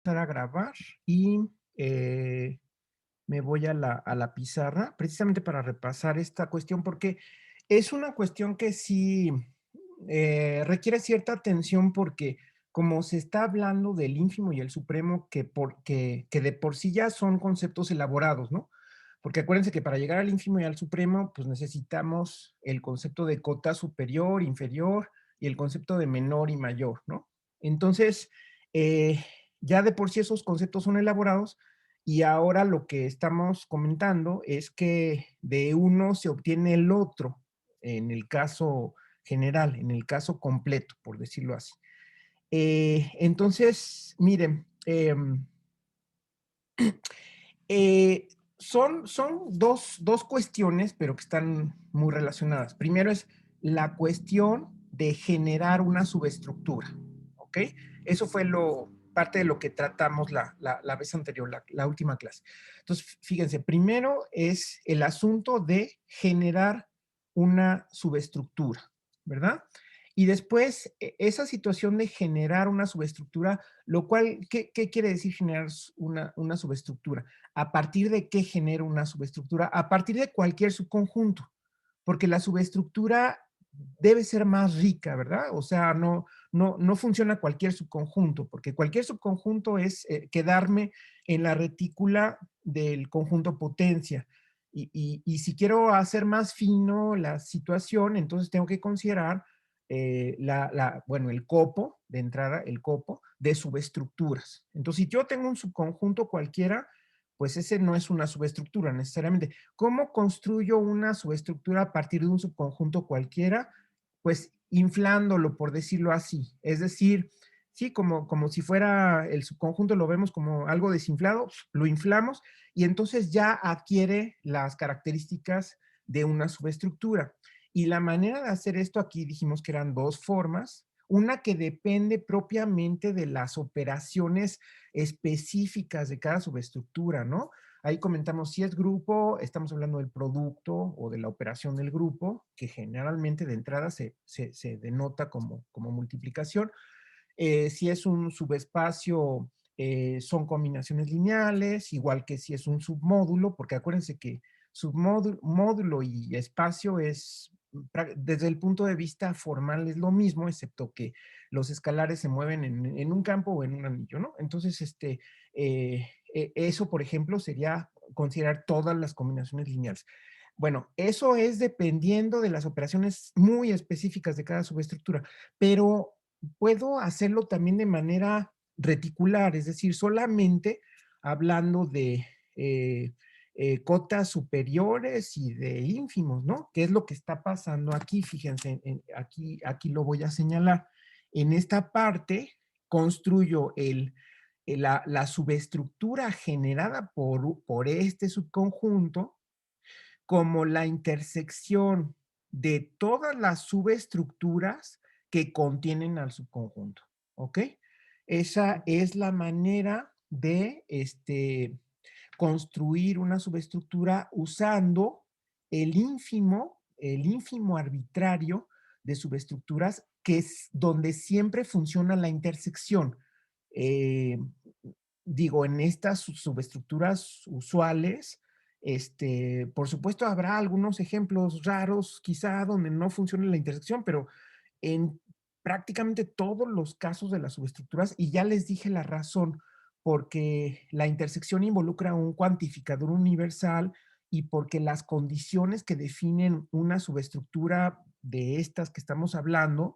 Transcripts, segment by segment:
A grabar y me voy a la pizarra precisamente para repasar esta cuestión porque es una cuestión que sí requiere cierta atención porque como se está hablando del ínfimo y el supremo que de por sí ya son conceptos elaborados, ¿no? Porque acuérdense que para llegar al ínfimo y al supremo pues necesitamos el concepto de cota superior, inferior y el concepto de menor y mayor, ¿no? Entonces, eh, ya de por sí esos conceptos son elaborados y ahora lo que estamos comentando es que de uno se obtiene el otro, en el caso general, en el caso completo, por decirlo así. Entonces, miren, eh, son dos cuestiones, pero que están muy relacionadas. Primero es la cuestión de generar una subestructura, ¿ok? Eso fue parte de lo que tratamos la vez anterior, la última clase. Entonces, fíjense, primero es el asunto de generar una subestructura, ¿verdad? Y después, esa situación de generar una subestructura, lo cual, ¿qué quiere decir generar una subestructura? ¿A partir de qué genera una subestructura? A partir de cualquier subconjunto, porque la subestructura debe ser más rica, ¿verdad? O sea, no funciona cualquier subconjunto, porque cualquier subconjunto es quedarme en la retícula del conjunto potencia. Y si quiero hacer más fino la situación, entonces tengo que considerar bueno, el copo, de entrada, el copo de subestructuras. Entonces, si yo tengo un subconjunto cualquiera, pues ese no es una subestructura necesariamente. ¿Cómo construyo una subestructura a partir de un subconjunto cualquiera? Pues inflándolo, por decirlo así. Es decir, sí, como si fuera el subconjunto, lo vemos como algo desinflado, lo inflamos y entonces ya adquiere las características de una subestructura. Y la manera de hacer esto aquí dijimos que eran dos formas. Una que depende propiamente de las operaciones específicas de cada subestructura, ¿no? Ahí comentamos si es grupo, estamos hablando del producto o de la operación del grupo, que generalmente de entrada se denota como multiplicación. Si es un subespacio, son combinaciones lineales, igual que si es un submódulo, porque acuérdense que submódulo módulo y espacio es, desde el punto de vista formal es lo mismo, excepto que los escalares se mueven en un campo o en un anillo, ¿no? Entonces, eso, por ejemplo, sería considerar todas las combinaciones lineales. Bueno, eso es dependiendo de las operaciones muy específicas de cada subestructura, pero puedo hacerlo también de manera reticular, es decir, solamente hablando de cotas superiores y de ínfimos, ¿no? ¿Qué es lo que está pasando aquí? Fíjense, aquí lo voy a señalar. En esta parte construyo la subestructura generada por este subconjunto como la intersección de todas las subestructuras que contienen al subconjunto, ¿ok? Esa es la manera de construir una subestructura usando el ínfimo arbitrario de subestructuras, que es donde siempre funciona la intersección. Eh, Digo, en estas subestructuras usuales, por supuesto, habrá algunos ejemplos raros, quizá donde no funcione la intersección, pero en prácticamente todos los casos de las subestructuras, y ya les dije la razón, porque la intersección involucra un cuantificador universal y porque las condiciones que definen una subestructura de estas que estamos hablando,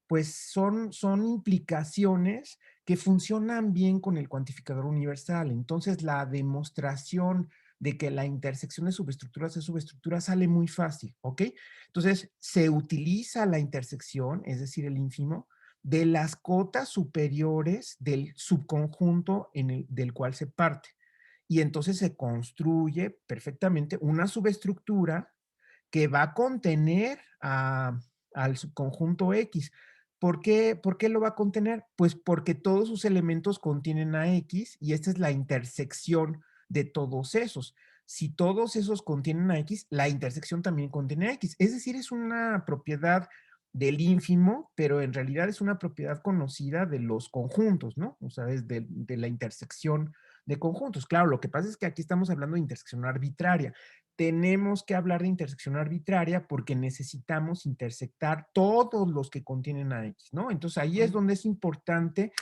pues son implicaciones que funcionan bien con el cuantificador universal. Entonces, la demostración de que la intersección de subestructuras es subestructura sale muy fácil, ¿ok? Entonces, se utiliza la intersección, es decir, el ínfimo, de las cotas superiores del subconjunto del cual se parte. Y entonces se construye perfectamente una subestructura que va a contener al subconjunto X. ¿Por qué lo va a contener? Pues porque todos sus elementos contienen a X y esta es la intersección de todos esos. Si todos esos contienen a X, la intersección también contiene a X. Es decir, es una propiedad del ínfimo, pero en realidad es una propiedad conocida de los conjuntos, ¿no? O sea, es de la intersección de conjuntos. Claro, lo que pasa es que aquí estamos hablando de intersección arbitraria. Tenemos que hablar de intersección arbitraria porque necesitamos intersectar todos los que contienen a X, ¿no? Entonces ahí es donde es importante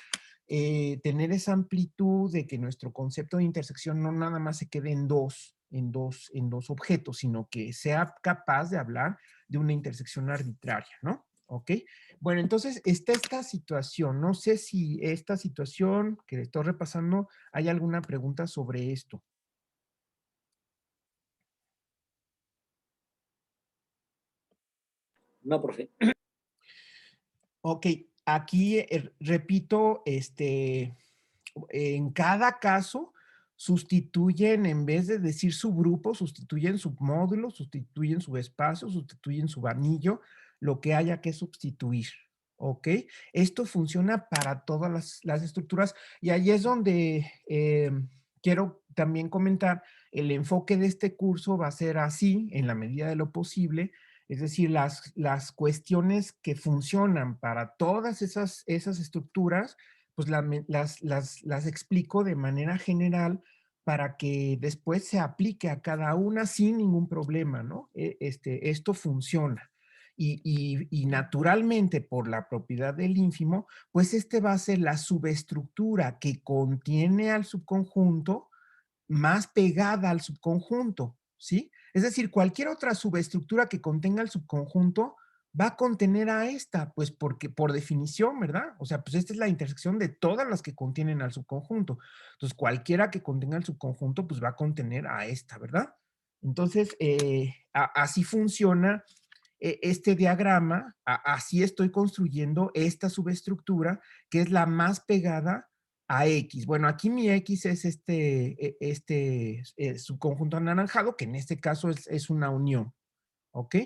tener esa amplitud de que nuestro concepto de intersección no nada más se quede en dos objetos, sino que sea capaz de hablar de una intersección arbitraria, ¿no? ¿Ok? Bueno, entonces está esta situación. No sé si esta situación que estoy repasando, hay alguna pregunta sobre esto. No, profe. Ok, aquí repito, en cada caso sustituyen, en vez de decir subgrupo, sustituyen submódulo, sustituyen subespacio, sustituyen subanillo, lo que haya que sustituir. ¿Ok? Esto funciona para todas las estructuras y ahí es donde quiero también comentar, el enfoque de este curso va a ser así, en la medida de lo posible, es decir, las cuestiones que funcionan para todas esas estructuras, pues las explico de manera general para que después se aplique a cada una sin ningún problema, ¿no? Esto funciona. Y naturalmente, por la propiedad del ínfimo, pues va a ser la subestructura que contiene al subconjunto más pegada al subconjunto, ¿sí? Es decir, cualquier otra subestructura que contenga el subconjunto va a contener a esta, pues porque por definición, ¿verdad? O sea, pues esta es la intersección de todas las que contienen al subconjunto. Entonces, cualquiera que contenga el subconjunto, pues va a contener a esta, ¿verdad? Entonces, así funciona este diagrama, así estoy construyendo esta subestructura, que es la más pegada a X. Bueno, aquí mi X es subconjunto anaranjado, que en este caso es una unión, ¿ok?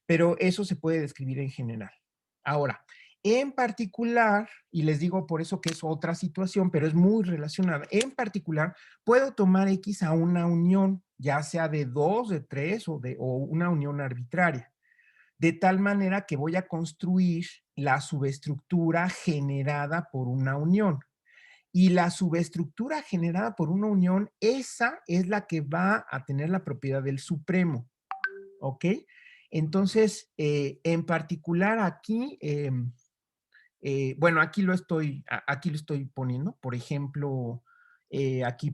Pero eso se puede describir en general. Ahora, en particular, y les digo por eso que es otra situación, pero es muy relacionada, en particular, puedo tomar X a una unión, ya sea de dos, de tres o una unión arbitraria, de tal manera que voy a construir la subestructura generada por una unión. Y la subestructura generada por una unión, esa es la que va a tener la propiedad del supremo, ¿ok? Entonces, en particular aquí, bueno, aquí lo estoy poniendo, por ejemplo,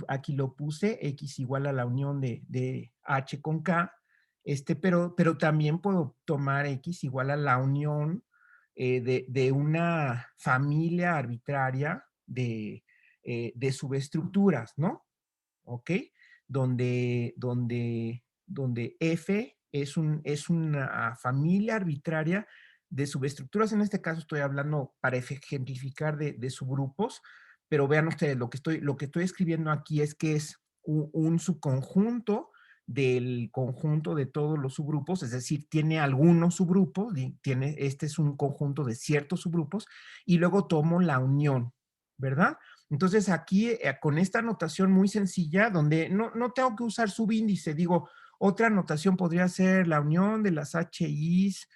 aquí lo puse, X igual a la unión de H con K, pero también puedo tomar X igual a la unión de una familia arbitraria de subestructuras, ¿no? ¿Ok? Donde F es una familia arbitraria de subestructuras. En este caso estoy hablando para ejemplificar de subgrupos, pero vean ustedes, lo que estoy escribiendo aquí es que es un subconjunto del conjunto de todos los subgrupos, es decir, tiene algunos subgrupos, este es un conjunto de ciertos subgrupos, y luego tomo la unión, ¿verdad? Entonces aquí, con esta notación muy sencilla, donde no tengo que usar subíndice, digo, otra notación podría ser la unión de las HIs,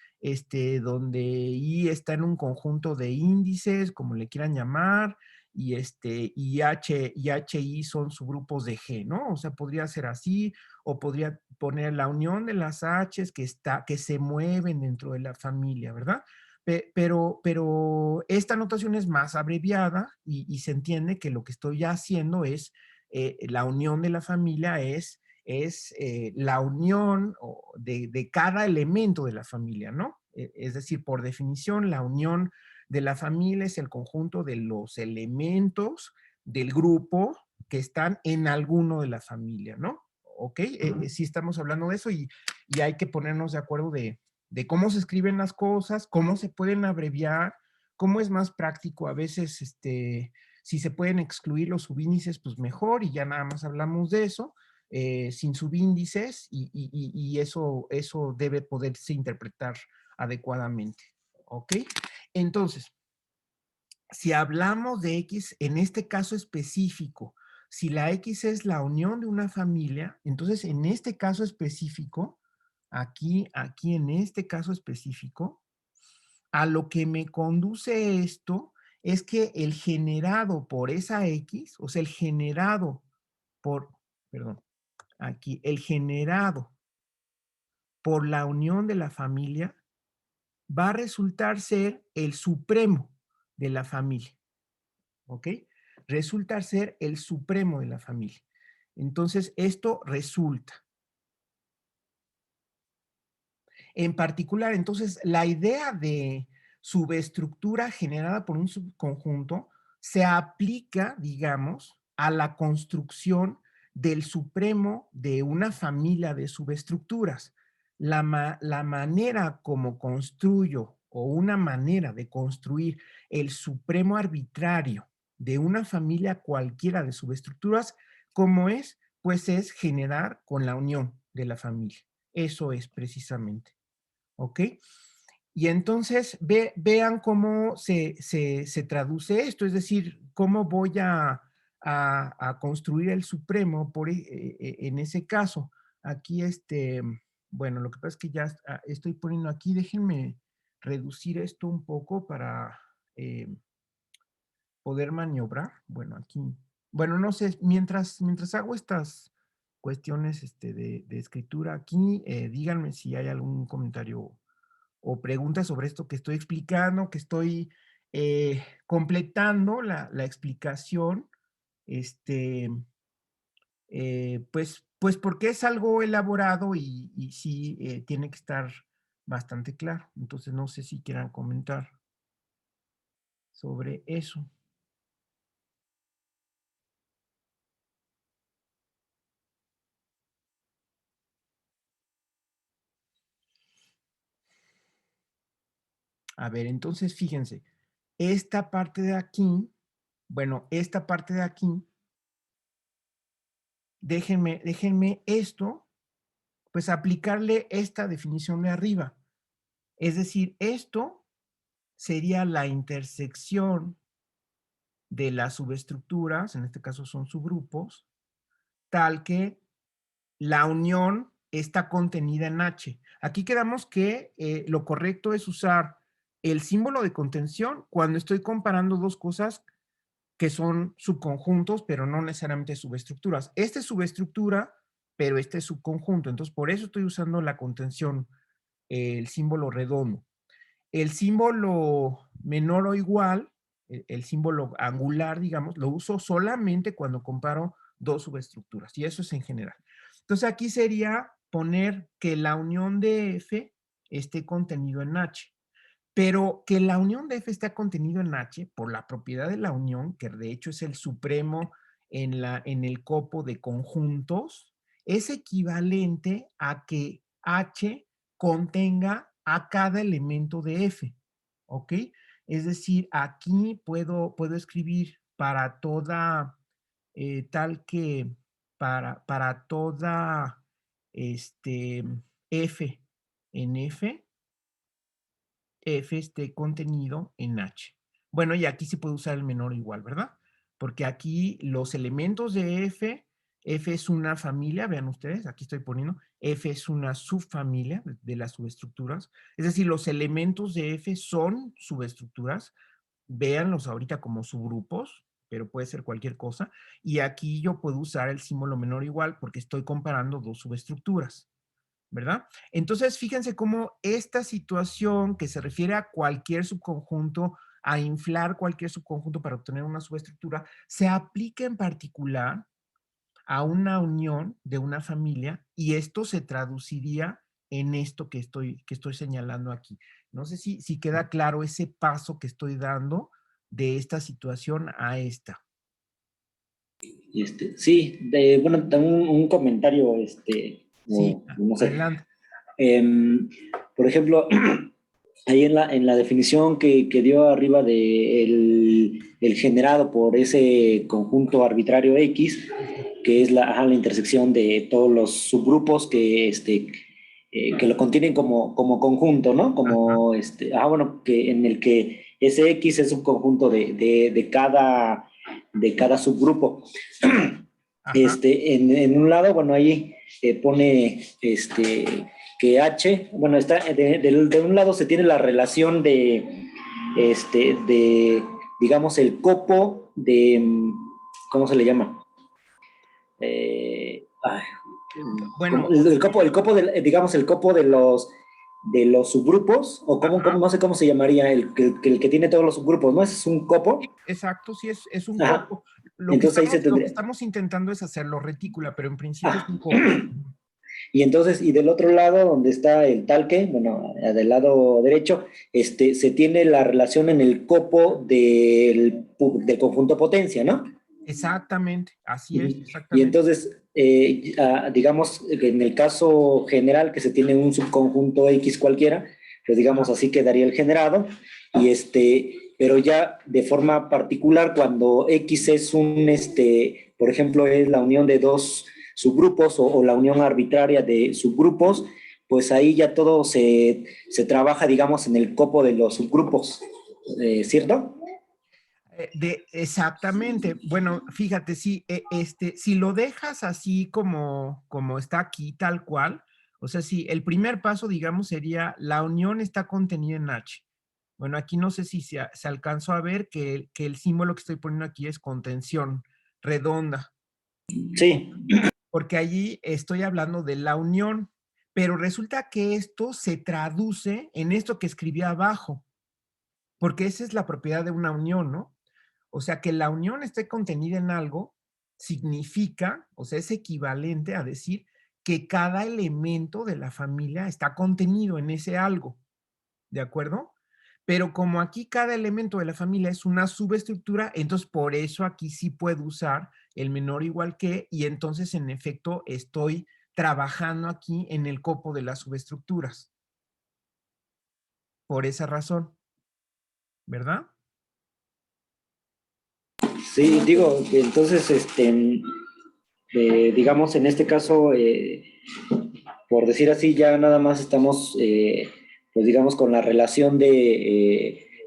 donde I está en un conjunto de índices, como le quieran llamar, y HI son subgrupos de G, ¿no? O sea, podría ser así, o podría poner la unión de las H's que se mueven dentro de la familia, ¿verdad? Pero esta notación es más abreviada y se entiende que lo que estoy haciendo es, la unión de la familia es la unión de cada elemento de la familia, ¿no? Es decir, por definición, la unión de la familia es el conjunto de los elementos del grupo que están en alguno de la familia, ¿no? ¿Ok? Sí estamos hablando de eso y hay que ponernos de acuerdo de cómo se escriben las cosas, cómo se pueden abreviar, cómo es más práctico. A veces, si se pueden excluir los subíndices, pues mejor y ya nada más hablamos de eso, sin subíndices y eso debe poderse interpretar adecuadamente. ¿Ok? Entonces, si hablamos de X, en este caso específico, si la X es la unión de una familia, entonces en este caso específico, aquí en este caso específico, A lo que me conduce esto es que el generado por esa X, o sea, el generado por, perdón, aquí, el generado por la unión de la familia va a resultar ser el supremo de la familia, ¿ok? Resulta ser el supremo de la familia. Entonces, esto resulta. En particular, entonces, la idea de subestructura generada por un subconjunto se aplica, digamos, a la construcción del supremo de una familia de subestructuras. La manera como construyo o una manera de construir el supremo arbitrario de una familia cualquiera de subestructuras, ¿cómo es? Pues es generar con la unión de la familia. Eso es precisamente. ¿Ok? Y entonces vean cómo se traduce esto, es decir, cómo voy a construir el supremo en ese caso. Aquí, bueno, lo que pasa es que ya estoy poniendo aquí, déjenme reducir esto un poco para poder maniobrar. Bueno, aquí, bueno, no sé, mientras hago estas cuestiones de escritura aquí, díganme si hay algún comentario o preguntas sobre esto que estoy explicando, que estoy completando la explicación, este, pues porque es algo elaborado y sí tiene que estar bastante claro. Entonces no sé si quieran comentar sobre eso. A ver, entonces fíjense, esta parte de aquí, bueno, esta parte de aquí, déjenme esto, pues aplicarle esta definición de arriba. Es decir, esto sería la intersección de las subestructuras, en este caso son subgrupos, tal que la unión está contenida en H. Aquí quedamos que lo correcto es usar el símbolo de contención cuando estoy comparando dos cosas que son subconjuntos, pero no necesariamente subestructuras. Esta es subestructura, pero este es subconjunto. Entonces, por eso estoy usando la contención, el símbolo redondo. El símbolo menor o igual, el símbolo angular, digamos, lo uso solamente cuando comparo dos subestructuras, y eso es en general. Entonces, aquí sería poner que la unión de F esté contenido en H. Pero que la unión de F esté contenido en H por la propiedad de la unión, que de hecho es el supremo en el copo de conjuntos, es equivalente a que H contenga a cada elemento de F, ¿ok? Es decir, aquí puedo escribir para toda, tal que, para toda, este, F en F, F esté contenido en H. Bueno, y aquí se puede usar el menor o igual, ¿verdad? Porque aquí los elementos de F, F es una familia, vean ustedes, aquí estoy poniendo, F es una subfamilia de las subestructuras. Es decir, los elementos de F son subestructuras, véanlos ahorita como subgrupos, pero puede ser cualquier cosa. Y aquí yo puedo usar el símbolo menor o igual porque estoy comparando dos subestructuras. ¿Verdad? Entonces, fíjense cómo esta situación que se refiere a cualquier subconjunto, a inflar cualquier subconjunto para obtener una subestructura, se aplica en particular a una unión de una familia y esto se traduciría en esto que estoy señalando aquí. No sé si queda claro ese paso que estoy dando de esta situación a esta. Sí, bueno, también un comentario, Sí, no sé. adelante. Por ejemplo, ahí en la definición que dio arriba de el generado por ese conjunto arbitrario X, que es la intersección de todos los subgrupos que lo contienen como conjunto, ¿no? Como, bueno, que en el que ese X es un conjunto de cada subgrupo. Ajá. En un lado, bueno, ahí pone que H, bueno, está de un lado se tiene la relación de, digamos, el copo de, ¿cómo se le llama? Ay, Bueno, el copo de, digamos, el copo de los subgrupos, o ajá, no sé cómo se llamaría, el que tiene todos los subgrupos, ¿no? Ese es un copo. sí, exacto, sí es un Ajá. copo. Entonces ahí se Lo que tendría. estamos intentando es hacerlo retícula, pero en principio es Ah. un copo. Y entonces, y del otro lado, donde está el talque, bueno, del lado derecho, se tiene la relación en el copo del conjunto potencia, ¿no? Exactamente, así es, Y exactamente. entonces, digamos, en el caso general que se tiene un subconjunto X cualquiera, pues digamos Ajá. así quedaría el generado, y pero ya de forma particular, cuando X es por ejemplo, es la unión de dos subgrupos o la unión arbitraria de subgrupos, pues ahí ya todo se trabaja, digamos, en el copo de los subgrupos, ¿cierto? Exactamente. Bueno, fíjate, si lo dejas así como está aquí, tal cual, o sea, si el primer paso, digamos, sería la unión está contenida en H. Bueno, aquí no sé si se alcanzó a ver que el símbolo que estoy poniendo aquí es contención redonda, Sí, porque allí estoy hablando de la unión, pero resulta que esto se traduce en esto que escribí abajo, porque esa es la propiedad de una unión, ¿no? O sea, que la unión esté contenida en algo significa, o sea, es equivalente a decir que cada elemento de la familia está contenido en ese algo, ¿de acuerdo? Pero como aquí cada elemento de la familia es una subestructura, entonces por eso aquí sí puedo usar el menor igual que, y entonces en efecto estoy trabajando aquí en el copo de las subestructuras, por esa razón, ¿verdad? sí, digo, entonces, digamos, en este caso, por decir así, ya nada más estamos, pues digamos, con la relación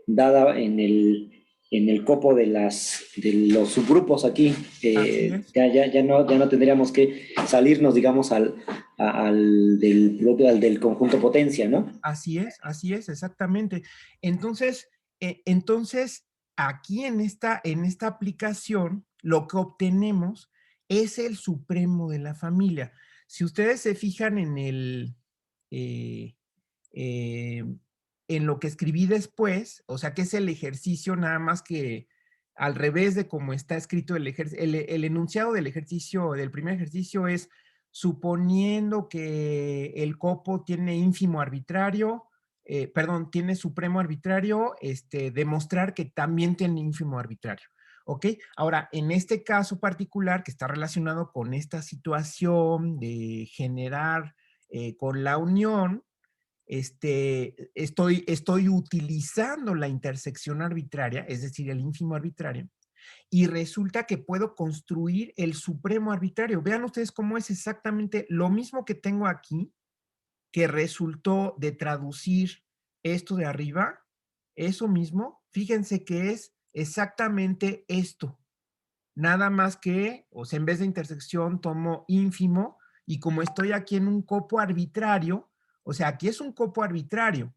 dada en el copo de los subgrupos aquí. Así es. Ya no tendríamos que salirnos, digamos, al del conjunto potencia, ¿no? Así es, exactamente. Entonces, entonces aquí en esta aplicación, lo que obtenemos es el supremo de la familia. Si ustedes se fijan eh, eh, en lo que escribí después, o sea, que es el ejercicio nada más que al revés de cómo está escrito el enunciado del ejercicio, del primer ejercicio es suponiendo que el copo tiene ínfimo arbitrario, perdón, tiene supremo arbitrario, demostrar que también tiene ínfimo arbitrario. ¿Ok? Ahora, en este caso particular que está relacionado con esta situación de generar con la unión, estoy utilizando la intersección arbitraria, es decir, el ínfimo arbitrario, y resulta que puedo construir el supremo arbitrario. Vean ustedes cómo es exactamente lo mismo que tengo aquí, que resultó de traducir esto de arriba, eso mismo, fíjense que es exactamente esto. Nada más que, o sea, en vez de intersección tomo ínfimo y como estoy aquí en un copo arbitrario, o sea, aquí es un copo arbitrario.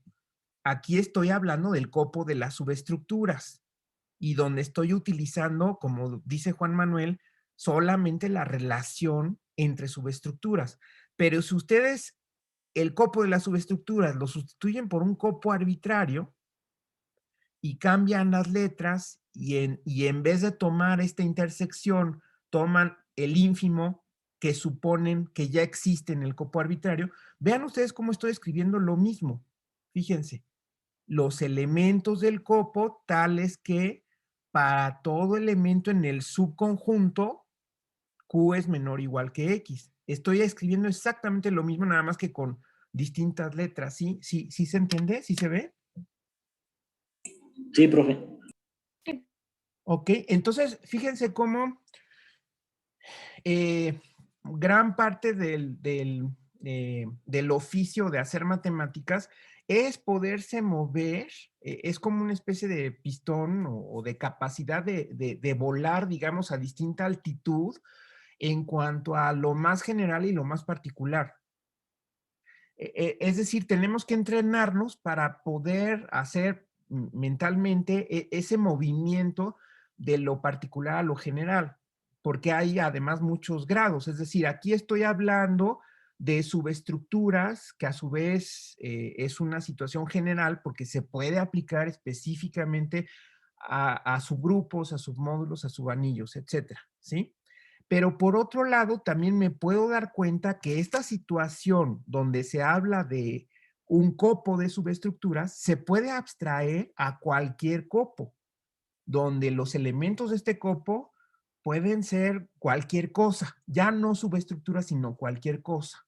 Aquí estoy hablando del copo de las subestructuras y donde estoy utilizando, como dice Juan Manuel, solamente la relación entre subestructuras. Pero si ustedes el copo de las subestructuras lo sustituyen por un copo arbitrario y cambian las letras y en vez de tomar esta intersección, toman el ínfimo que suponen que ya existe en el copo arbitrario, vean ustedes cómo estoy escribiendo lo mismo. Fíjense, los elementos del copo tales que para todo elemento en el subconjunto, Q es menor o igual que X. Estoy escribiendo exactamente lo mismo, nada más que con distintas letras. ¿Sí? ¿Sí se entiende? ¿Sí se ve? Sí, profe. Ok, entonces fíjense cómo eh, gran parte del oficio de hacer matemáticas es poderse mover, es como una especie de pistón o de capacidad de volar, digamos, a distinta altitud en cuanto a lo más general y lo más particular. Es decir, tenemos que entrenarnos para poder hacer mentalmente ese movimiento de lo particular a lo general, porque hay además muchos grados. Es decir, aquí estoy hablando de subestructuras, que a su vez es una situación general porque se puede aplicar específicamente a subgrupos, a submódulos, a subanillos, etcétera, ¿sí? Pero por otro lado, también me puedo dar cuenta que esta situación donde se habla de un copo de subestructuras se puede abstraer a cualquier copo, donde los elementos de este copo pueden ser cualquier cosa, ya no subestructuras, sino cualquier cosa.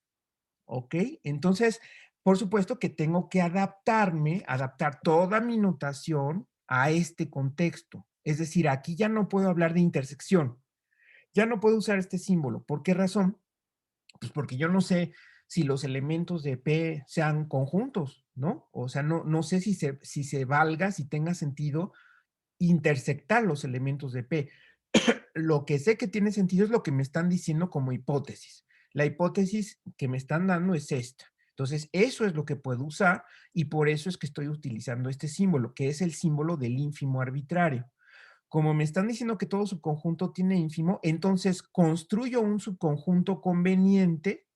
¿Ok? Entonces, por supuesto que tengo que adaptarme, adaptar toda mi notación a este contexto. Es decir, aquí ya no puedo hablar de intersección, ya no puedo usar este símbolo. ¿Por qué razón? Pues porque yo no sé si los elementos de P sean conjuntos, ¿no? O sea, no sé si se valga, si tenga sentido intersectar los elementos de P. Lo que sé que tiene sentido es lo que me están diciendo como hipótesis. La hipótesis que me están dando es esta. Entonces, eso es lo que puedo usar y por eso es que estoy utilizando este símbolo, que es el símbolo del ínfimo arbitrario. Como me están diciendo que todo subconjunto tiene ínfimo, entonces construyo un subconjunto conveniente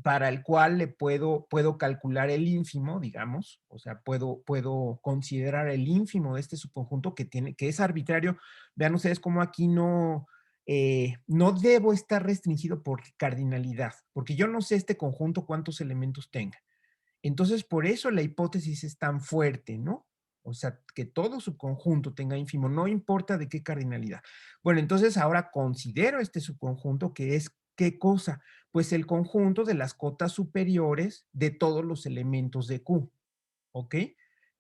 para el cual puedo calcular el ínfimo, digamos, o sea, puedo considerar el ínfimo de este subconjunto que es arbitrario. Vean ustedes cómo aquí no debo estar restringido por cardinalidad, porque yo no sé este conjunto cuántos elementos tenga. Entonces, por eso la hipótesis es tan fuerte, ¿no? O sea, que todo subconjunto tenga ínfimo, no importa de qué cardinalidad. Bueno, entonces ahora considero este subconjunto que es, ¿qué cosa? Pues el conjunto de las cotas superiores de todos los elementos de Q, ¿ok?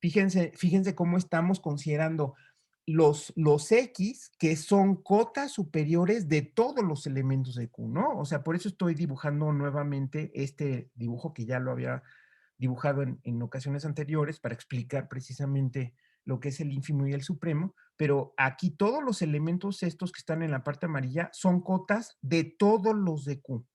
Fíjense cómo estamos considerando los X, que son cotas superiores de todos los elementos de Q, ¿no? O sea, por eso estoy dibujando nuevamente este dibujo que ya lo había dibujado en ocasiones anteriores para explicar precisamente lo que es el ínfimo y el supremo, pero aquí todos los elementos estos que están en la parte amarilla son cotas de todos los de Q.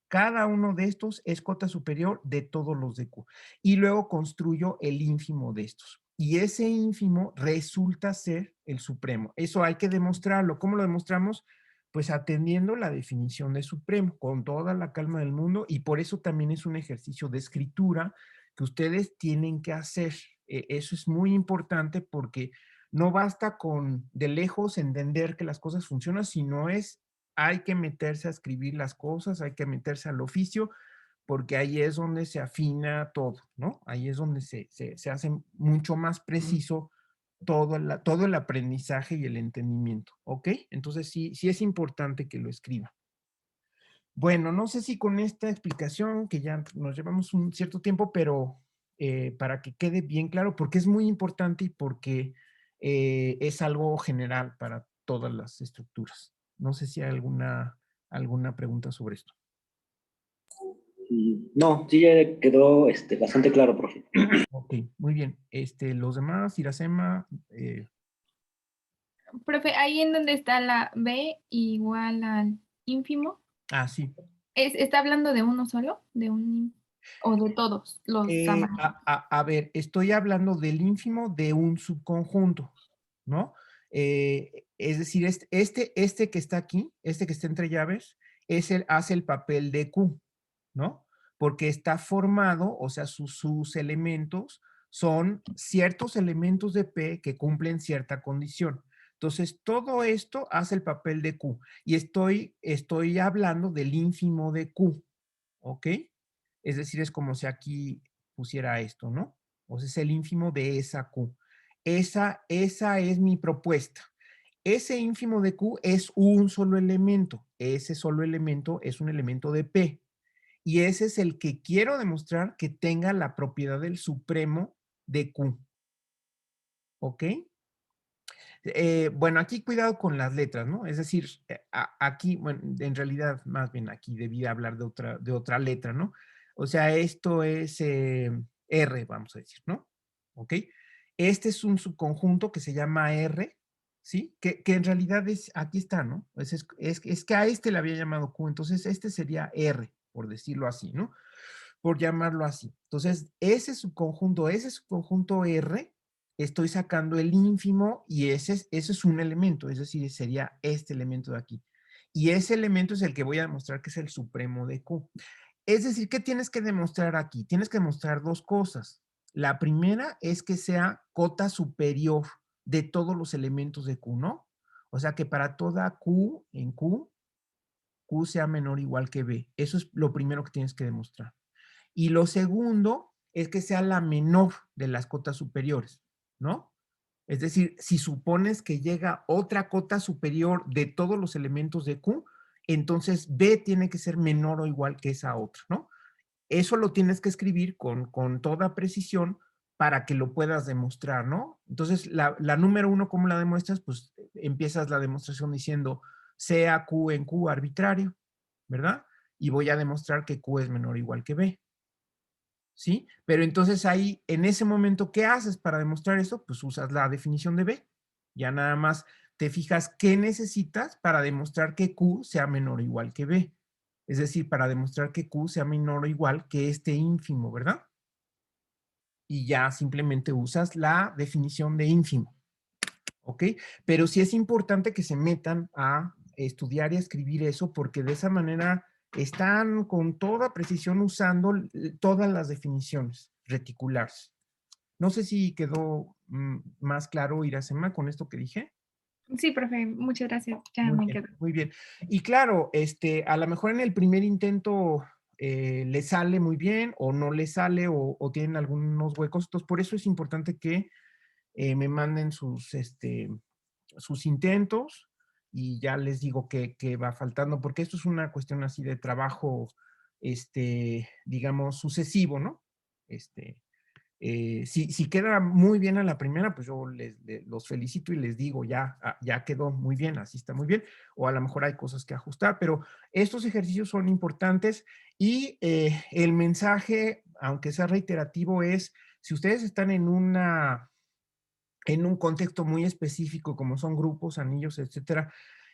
Cada uno de estos es cota superior de todos los de Q. Y luego construyo el ínfimo de estos. Y ese ínfimo resulta ser el supremo. Eso hay que demostrarlo. ¿Cómo lo demostramos? Pues atendiendo la definición de supremo, con toda la calma del mundo. Y por eso también es un ejercicio de escritura que ustedes tienen que hacer. Eso es muy importante porque no basta con de lejos entender que las cosas funcionan, sino hay que meterse a escribir las cosas, hay que meterse al oficio, porque ahí es donde se afina todo, ¿no? Ahí es donde se hace mucho más preciso todo el aprendizaje y el entendimiento, ¿ok? Entonces sí es importante que lo escriba. Bueno, no sé si con esta explicación, que ya nos llevamos un cierto tiempo, pero para que quede bien claro, porque es muy importante y porque es algo general para todas las estructuras. No sé si hay alguna pregunta sobre esto. No, sí ya quedó bastante claro, profe. Ok, muy bien. Los demás, Iracema. Profe, ahí en donde está la B igual al ínfimo, Sí. ¿está hablando de uno solo? ¿O de todos los tamaños? A ver, estoy hablando del ínfimo de un subconjunto, ¿no? Es decir, este que está aquí, este que está entre llaves, hace el papel de Q, ¿no? Porque está formado, o sea, sus elementos son ciertos elementos de P que cumplen cierta condición. Entonces, todo esto hace el papel de Q. Y estoy hablando del ínfimo de Q, ¿ok? Es decir, es como si aquí pusiera esto, ¿no? O sea, es el ínfimo de esa Q. Esa es mi propuesta. Ese ínfimo de Q es un solo elemento. Ese solo elemento es un elemento de P. Y ese es el que quiero demostrar que tenga la propiedad del supremo de Q. ¿Ok? Bueno, aquí cuidado con las letras, ¿no? Es decir, aquí, bueno, en realidad, más bien aquí debía hablar de otra letra, ¿no? O sea, esto es R, vamos a decir, ¿no? ¿Ok? Este es un subconjunto que se llama R, ¿sí? Que en realidad aquí está, ¿no? Es que a este le había llamado Q, entonces este sería R, por decirlo así, ¿no? por llamarlo así. Entonces, ese subconjunto R, estoy sacando el ínfimo y ese es un elemento, es decir, sería este elemento de aquí. Y ese elemento es el que voy a demostrar que es el supremo de Q. Es decir, ¿qué tienes que demostrar aquí? Tienes que demostrar dos cosas. La primera es que sea cota superior de todos los elementos de Q, ¿no? O sea, que para toda Q en Q, Q sea menor o igual que B. Eso es lo primero que tienes que demostrar. Y lo segundo es que sea la menor de las cotas superiores, ¿no? Es decir, si supones que llega otra cota superior de todos los elementos de Q, entonces B tiene que ser menor o igual que esa otra, ¿no? Eso lo tienes que escribir con toda precisión para que lo puedas demostrar, ¿no? Entonces, la número uno, ¿cómo la demuestras? Pues empiezas la demostración diciendo sea Q en Q arbitrario, ¿verdad? Y voy a demostrar que Q es menor o igual que B, ¿sí? Pero entonces ahí, en ese momento, ¿qué haces para demostrar eso? Pues usas la definición de B. Ya nada más te fijas qué necesitas para demostrar que Q sea menor o igual que B. Es decir, para demostrar que Q sea menor o igual que este ínfimo, ¿verdad? Y ya simplemente usas la definición de ínfimo, ¿ok? Pero sí es importante que se metan a estudiar y a escribir eso porque de esa manera están con toda precisión usando todas las definiciones reticulares. No sé si quedó más claro, Iracema, con esto que dije. Sí, profe, muchas gracias. Ya Muy me bien, quedo. muy bien. Y claro, a lo mejor en el primer intento le sale muy bien o no le sale o tienen algunos huecos. Entonces, por eso es importante que me manden sus intentos y ya les digo que va faltando, porque esto es una cuestión así de trabajo, digamos, sucesivo, ¿no? Si queda muy bien a la primera, pues yo los felicito y les digo, ya quedó muy bien, así está muy bien, o a lo mejor hay cosas que ajustar, pero estos ejercicios son importantes y el mensaje, aunque sea reiterativo, es, si ustedes están en un contexto muy específico, como son grupos, anillos, etcétera,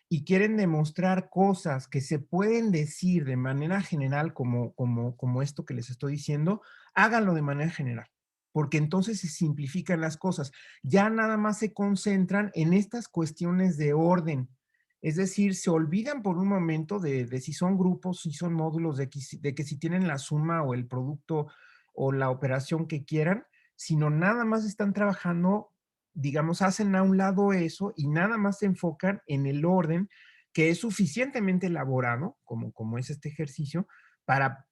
y quieren demostrar cosas que se pueden decir de manera general, como esto que les estoy diciendo, háganlo de manera general, porque entonces se simplifican las cosas. Ya nada más se concentran en estas cuestiones de orden. Es decir, se olvidan por un momento de si son grupos, si son módulos, de que si tienen la suma o el producto o la operación que quieran, sino nada más están trabajando, digamos, hacen a un lado eso y nada más se enfocan en el orden que es suficientemente elaborado, como es este ejercicio, para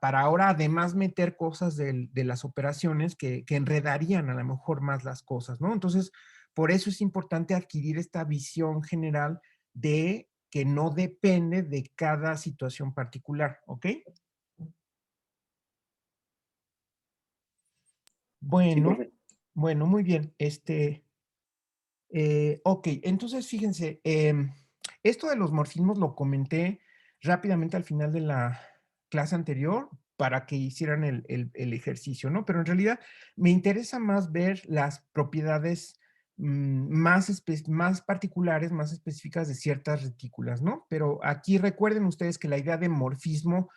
ahora además meter cosas de las operaciones que enredarían a lo mejor más las cosas, ¿no? Entonces, por eso es importante adquirir esta visión general de que no depende de cada situación particular, ¿ok? Sí, Bueno, profe. bueno, muy bien. Ok, entonces fíjense, esto de los morfismos lo comenté rápidamente al final de la clase anterior para que hicieran el ejercicio, ¿no? Pero en realidad me interesa más ver las propiedades más particulares, más específicas de ciertas retículas, ¿no? Pero aquí recuerden ustedes que la idea de morfismo,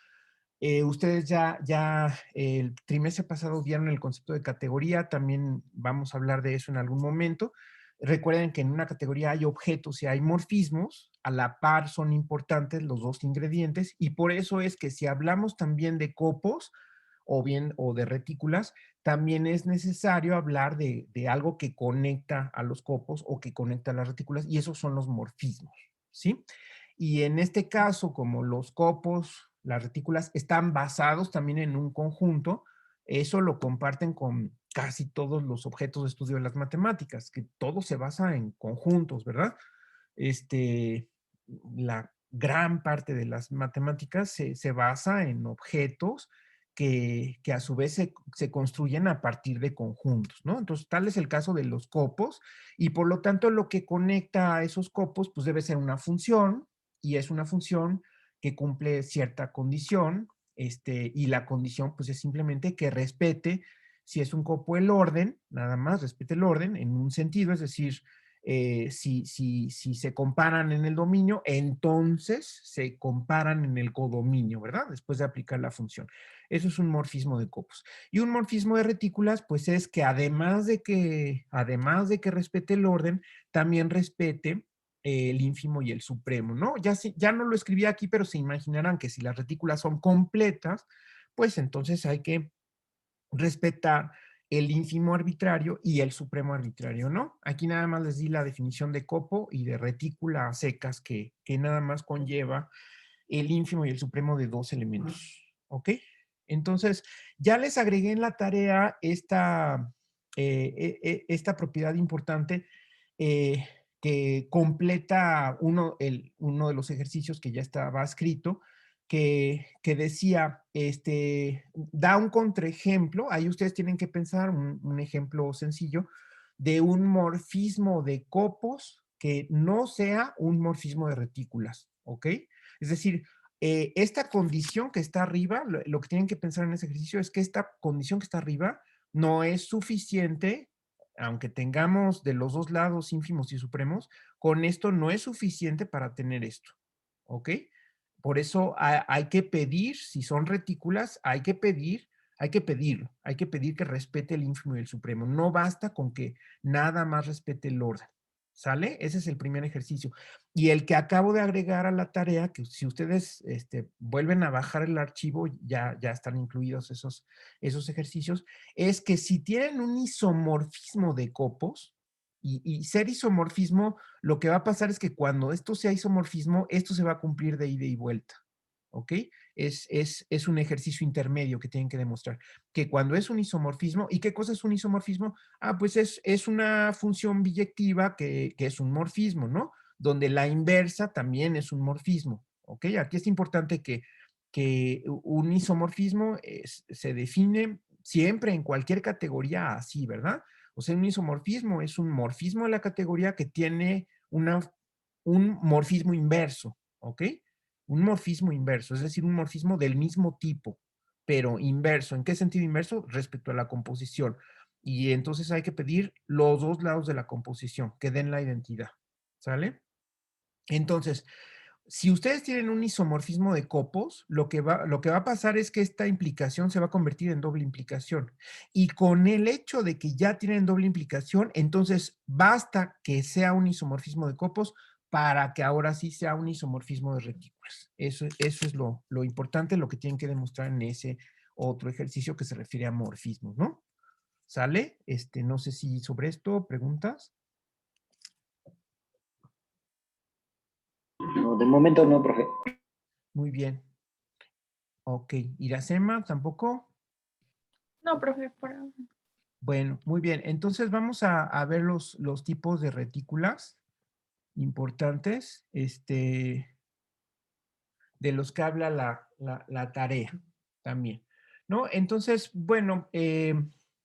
ustedes ya el trimestre pasado vieron el concepto de categoría, también vamos a hablar de eso en algún momento. Recuerden que en una categoría hay objetos y hay morfismos, a la par son importantes los dos ingredientes y por eso es que si hablamos también de copos o de retículas, también es necesario hablar de algo que conecta a los copos o que conecta a las retículas y esos son los morfismos, ¿sí? Y en este caso, como los copos, las retículas están basados también en un conjunto, eso lo comparten con casi todos los objetos de estudio de las matemáticas, que todo se basa en conjuntos, ¿verdad? La gran parte de las matemáticas se basa en objetos que a su vez se construyen a partir de conjuntos, ¿no? Entonces, tal es el caso de los copos y por lo tanto lo que conecta a esos copos pues debe ser una función y es una función que cumple cierta condición, y la condición pues es simplemente que respete, si es un copo, el orden, nada más, respete el orden en un sentido, es decir, si se comparan en el dominio, entonces se comparan en el codominio, ¿verdad? Después de aplicar la función. Eso es un morfismo de copos. Y un morfismo de retículas, pues es que además de que respete el orden, también respete el ínfimo y el supremo, ¿no? Ya no lo escribí aquí, pero se imaginarán que si las retículas son completas, pues entonces hay que respetar el ínfimo arbitrario y el supremo arbitrario, ¿no? Aquí nada más les di la definición de copo y de retícula a secas que nada más conlleva el ínfimo y el supremo de dos elementos, ¿ok? Entonces, ya les agregué en la tarea esta propiedad importante que completa uno de los ejercicios que ya estaba escrito, que decía, da un contraejemplo, ahí ustedes tienen que pensar un ejemplo sencillo de un morfismo de copos que no sea un morfismo de retículas, ¿ok? Es decir, esta condición que está arriba, lo que tienen que pensar en ese ejercicio es que esta condición que está arriba no es suficiente, aunque tengamos de los dos lados ínfimos y supremos, con esto no es suficiente para tener esto, ¿ok? Por eso hay que pedir, si son retículas, hay que pedirlo, hay que pedir que respete el ínfimo y el supremo. No basta con que nada más respete el orden, ¿sale? Ese es el primer ejercicio. Y el que acabo de agregar a la tarea, que si ustedes vuelven a bajar el archivo, ya están incluidos esos ejercicios, es que si tienen un isomorfismo de copos, y ser isomorfismo, lo que va a pasar es que cuando esto sea isomorfismo, esto se va a cumplir de ida y vuelta, ¿ok? Es un ejercicio intermedio que tienen que demostrar, que cuando es un isomorfismo, ¿y qué cosa es un isomorfismo? Ah, pues es una función biyectiva que es un morfismo, ¿no? Donde la inversa también es un morfismo, ¿ok? Aquí es importante que un isomorfismo se define siempre en cualquier categoría así, ¿verdad? O sea, un isomorfismo es un morfismo de la categoría que tiene un morfismo inverso, ¿ok? Un morfismo inverso, es decir, un morfismo del mismo tipo, pero inverso. ¿En qué sentido inverso? Respecto a la composición. Y entonces hay que pedir los dos lados de la composición, que den la identidad, ¿sale? Entonces, si ustedes tienen un isomorfismo de copos, lo que va a pasar es que esta implicación se va a convertir en doble implicación. Y con el hecho de que ya tienen doble implicación, entonces basta que sea un isomorfismo de copos para que ahora sí sea un isomorfismo de retículas. Eso es lo importante, lo que tienen que demostrar en ese otro ejercicio que se refiere a morfismos, ¿no? ¿Sale? No sé si sobre esto, preguntas. No, de momento no, profe. Muy bien. Ok. ¿Iracema tampoco? No, profe, por ahora. Bueno, muy bien. Entonces vamos a ver los tipos de retículas importantes, de los que habla la tarea también, ¿no? Entonces, bueno,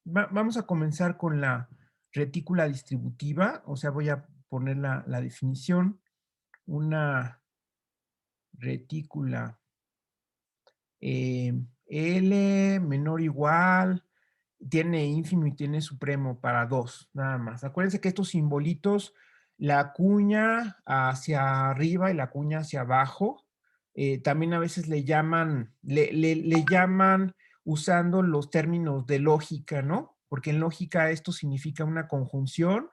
vamos a comenzar con la retícula distributiva, o sea, voy a poner la definición. Una retícula L menor o igual, tiene ínfimo y tiene supremo para dos, nada más. Acuérdense que estos simbolitos, la cuña hacia arriba y la cuña hacia abajo, también a veces le llaman usando los términos de lógica, ¿no? Porque en lógica esto significa una conjunción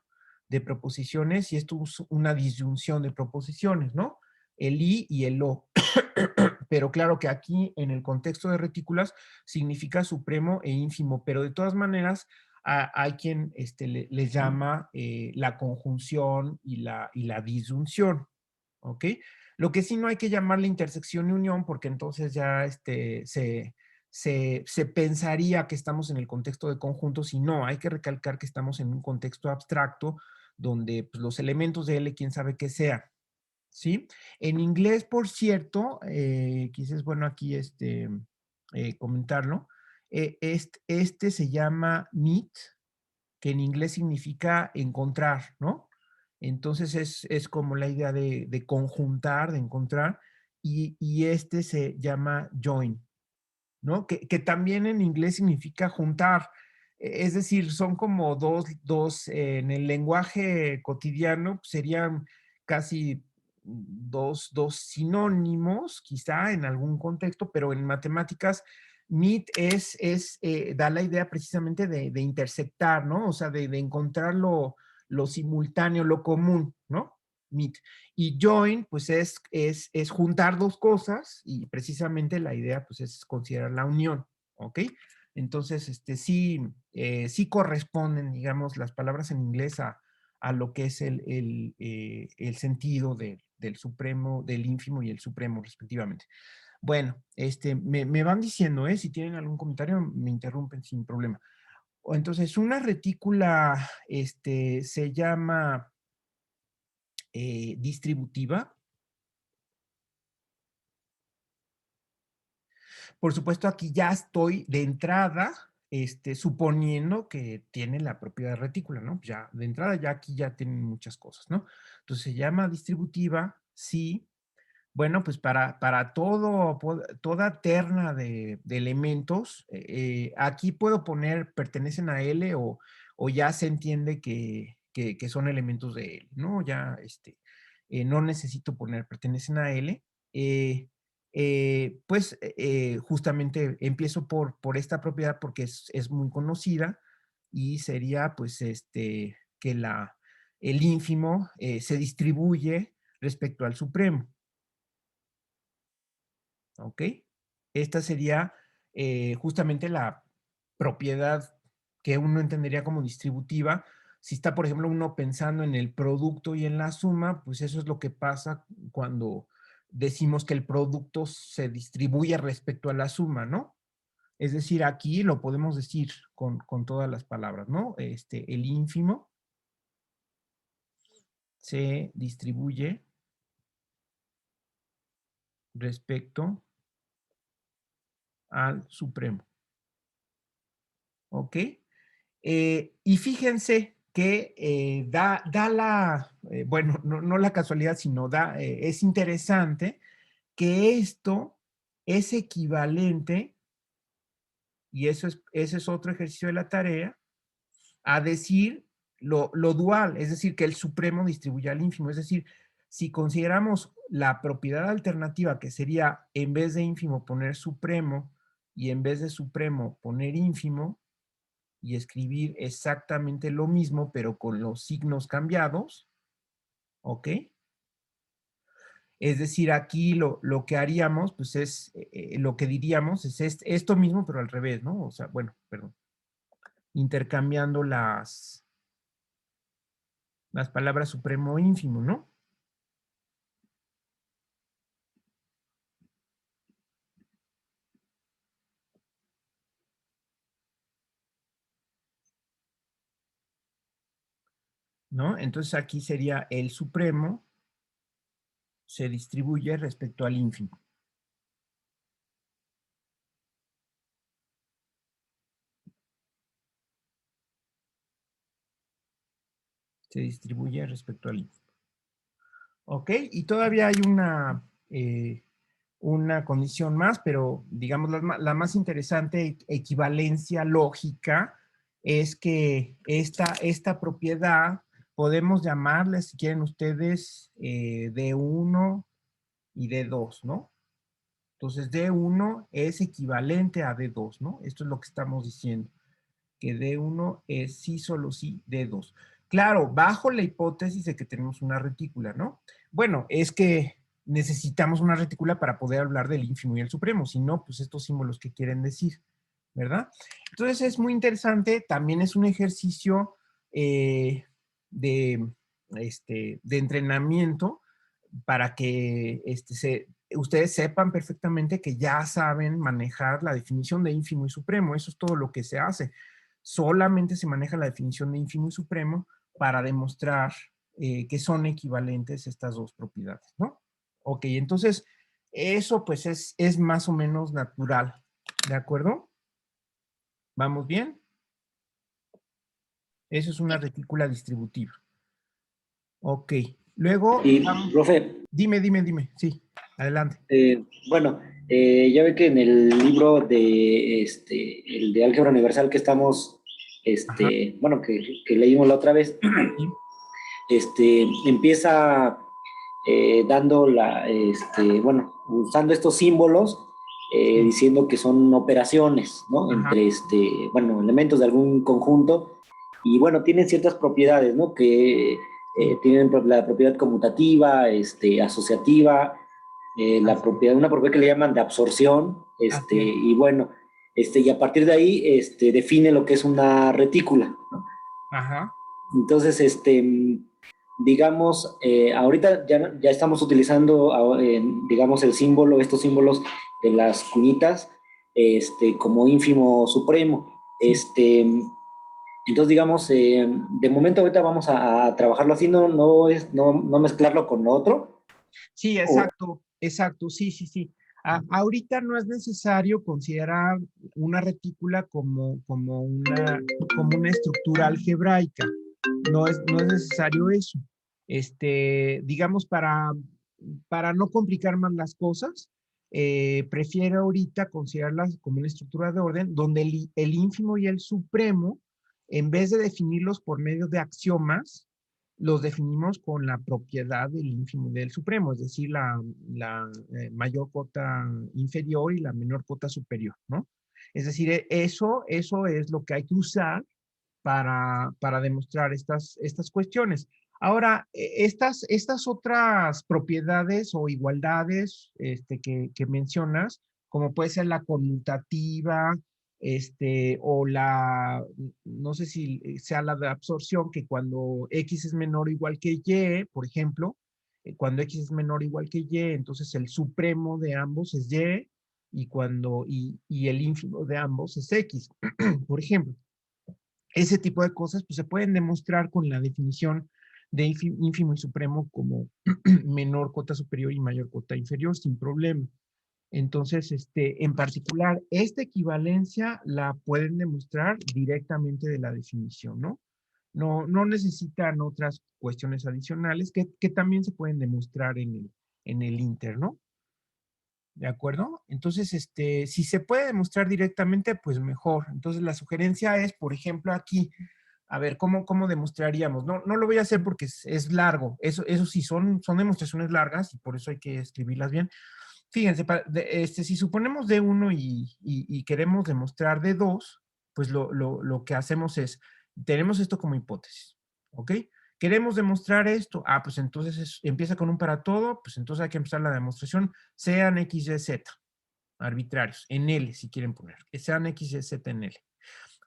de proposiciones y esto es una disyunción de proposiciones, ¿no? El I y el O. Pero claro que aquí en el contexto de retículas significa supremo e ínfimo, pero de todas maneras hay quien les llama la conjunción y la disyunción, ¿ok? Lo que sí no hay que llamarle intersección y unión porque entonces ya se pensaría que estamos en el contexto de conjuntos y no, hay que recalcar que estamos en un contexto abstracto donde pues, los elementos de L, quién sabe qué sea, ¿sí? En inglés, por cierto, quizás es bueno aquí comentarlo, este se llama meet, que en inglés significa encontrar, ¿no? Entonces es como la idea de conjuntar, de encontrar, y este se llama join, ¿no? Que también en inglés significa juntar. Es decir, son como en el lenguaje cotidiano pues, serían casi dos sinónimos, quizá en algún contexto, pero en matemáticas, meet da la idea precisamente de intersectar, ¿no? O sea, de encontrar lo simultáneo, lo común, ¿no? Meet. Y join, pues es juntar dos cosas y precisamente la idea, pues es considerar la unión, ¿ok? Entonces, sí corresponden, digamos, las palabras en inglés a lo que es el sentido del supremo, del ínfimo y el supremo, respectivamente. Bueno, me van diciendo, si tienen algún comentario, me interrumpen sin problema. Entonces, una retícula, se llama distributiva. Por supuesto, aquí ya estoy de entrada, suponiendo que tiene la propiedad retícula, ¿no? Ya, de entrada, ya aquí ya tienen muchas cosas, ¿no? Entonces, se llama distributiva, sí. Bueno, pues para toda terna de elementos, aquí puedo poner pertenecen a L o ya se entiende que son elementos de L, ¿no? Ya, no necesito poner pertenecen a L. Pues justamente empiezo por esta propiedad porque es muy conocida y sería pues que el ínfimo se distribuye respecto al supremo. ¿Ok? Esta sería justamente la propiedad que uno entendería como distributiva. Si está, por ejemplo, uno pensando en el producto y en la suma, pues eso es lo que pasa cuando decimos que el producto se distribuye respecto a la suma, ¿no? Es decir, aquí lo podemos decir con todas las palabras, ¿no? El ínfimo se distribuye respecto al supremo. ¿Ok? Y fíjense que bueno, no la casualidad, sino es interesante que esto es equivalente, y ese es otro ejercicio de la tarea, a decir lo dual, es decir, que el supremo distribuye al ínfimo. Es decir, si consideramos la propiedad alternativa, que sería en vez de ínfimo poner supremo y en vez de supremo poner ínfimo, y escribir exactamente lo mismo, pero con los signos cambiados, ¿ok? Es decir, aquí lo que haríamos, pues lo que diríamos es esto mismo, pero al revés, ¿no? O sea, bueno, perdón, intercambiando las palabras supremo e ínfimo, ¿no? ¿No? Entonces aquí sería el supremo se distribuye respecto al ínfimo. Se distribuye respecto al ínfimo. ¿Ok? Y todavía hay una condición más, pero digamos la más interesante equivalencia lógica es que esta propiedad podemos llamarle, si quieren ustedes, D1 y D2, ¿no? Entonces D1 es equivalente a D2, ¿no? Esto es lo que estamos diciendo, que D1 es sí, solo sí, D2. Claro, bajo la hipótesis de que tenemos una retícula, ¿no? Bueno, es que necesitamos una retícula para poder hablar del ínfimo y el supremo, si no, pues estos símbolos que quieren decir, ¿verdad? Entonces es muy interesante, también es un ejercicio de, de entrenamiento para que ustedes sepan perfectamente que ya saben manejar la definición de ínfimo y supremo. Eso es todo lo que se hace. Solamente se maneja la definición de ínfimo y supremo para demostrar que son equivalentes estas dos propiedades, ¿no? Ok, entonces eso pues es más o menos natural, ¿de acuerdo? ¿Vamos bien? Eso es una retícula distributiva. Ok, luego, Y, profe, dime, sí, adelante. bueno, ya ve que en el libro de el de álgebra universal que estamos Ajá. bueno, que leímos la otra vez, Sí. empieza dando bueno, usando estos símbolos, Sí. diciendo que son operaciones, ¿no? Ajá. Entre, bueno, elementos de algún conjunto, y bueno, tienen ciertas propiedades, ¿no? Que Sí. tienen la propiedad conmutativa, asociativa, Así es. una propiedad que le llaman de absorción, Así es. y bueno, y a partir de ahí, define lo que es una retícula, ¿no? Ajá. Entonces, digamos, ahorita ya estamos utilizando, digamos, estos símbolos de las cuñitas, como ínfimo supremo. Sí. Entonces, digamos, de momento ahorita vamos a trabajarlo así, no mezclarlo con lo otro. Sí, O, exacto, exacto, sí, sí, sí. Ahorita no es necesario considerar una retícula como una estructura algebraica. No es necesario eso. Digamos, para no complicar más las cosas, prefiero ahorita considerarlas como una estructura de orden donde el ínfimo y el supremo, en vez de definirlos por medio de axiomas, los definimos con la propiedad del ínfimo y del supremo, es decir, la mayor cota inferior y la menor cota superior, ¿no? Es decir, eso es lo que hay que usar para demostrar estas cuestiones. Ahora, estas otras propiedades o igualdades que mencionas, como puede ser la conmutativa, o no sé si sea la de absorción, que cuando X es menor o igual que Y, por ejemplo, cuando X es menor o igual que Y, entonces el supremo de ambos es Y, y el ínfimo de ambos es X, por ejemplo. Ese tipo de cosas pues, se pueden demostrar con la definición de ínfimo y supremo como menor cota superior y mayor cota inferior sin problema. Entonces, en particular, esta equivalencia la pueden demostrar directamente de la definición, ¿no? No necesitan otras cuestiones adicionales que también se pueden demostrar en el Inter, ¿no? ¿De acuerdo? Entonces, si se puede demostrar directamente, pues mejor. Entonces, la sugerencia es, por ejemplo, aquí, a ver, ¿cómo demostraríamos? No lo voy a hacer porque es largo. Eso sí, son demostraciones largas y por eso hay que escribirlas bien. Fíjense, si suponemos D1 y queremos demostrar D2, pues lo que hacemos es, tenemos esto como hipótesis, ¿ok? Queremos demostrar esto, pues entonces empieza con un para todo, pues entonces hay que empezar la demostración, sean X, Y, Z, arbitrarios, en L si quieren poner, que sean X, Y, Z en L.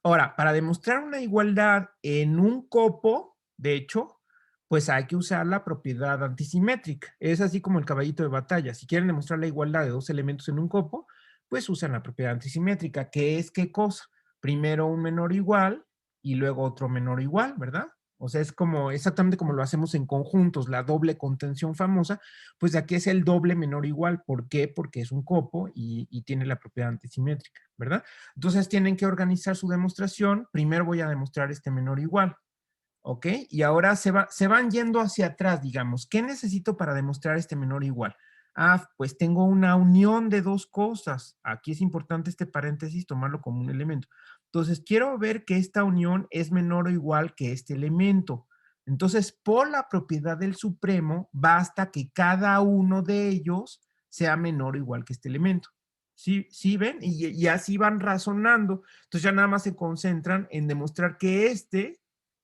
Ahora, para demostrar una igualdad en un copo, de hecho, pues hay que usar la propiedad antisimétrica. Es así como el caballito de batalla. Si quieren demostrar la igualdad de dos elementos en un copo, pues usan la propiedad antisimétrica, que es qué cosa. Primero un menor igual y luego otro menor igual, ¿verdad? O sea, es como exactamente como lo hacemos en conjuntos, la doble contención famosa, pues aquí es el doble menor igual. ¿Por qué? Porque es un copo y tiene la propiedad antisimétrica, ¿verdad? Entonces tienen que organizar su demostración. Primero voy a demostrar este menor igual, ¿ok? Y ahora se van yendo hacia atrás, digamos. ¿Qué necesito para demostrar este menor igual? Pues tengo una unión de dos cosas. Aquí es importante este paréntesis, tomarlo como un elemento. Entonces, quiero ver que esta unión es menor o igual que este elemento. Entonces, por la propiedad del supremo, basta que cada uno de ellos sea menor o igual que este elemento. ¿Sí ven? Y así van razonando. Entonces, ya nada más se concentran en demostrar que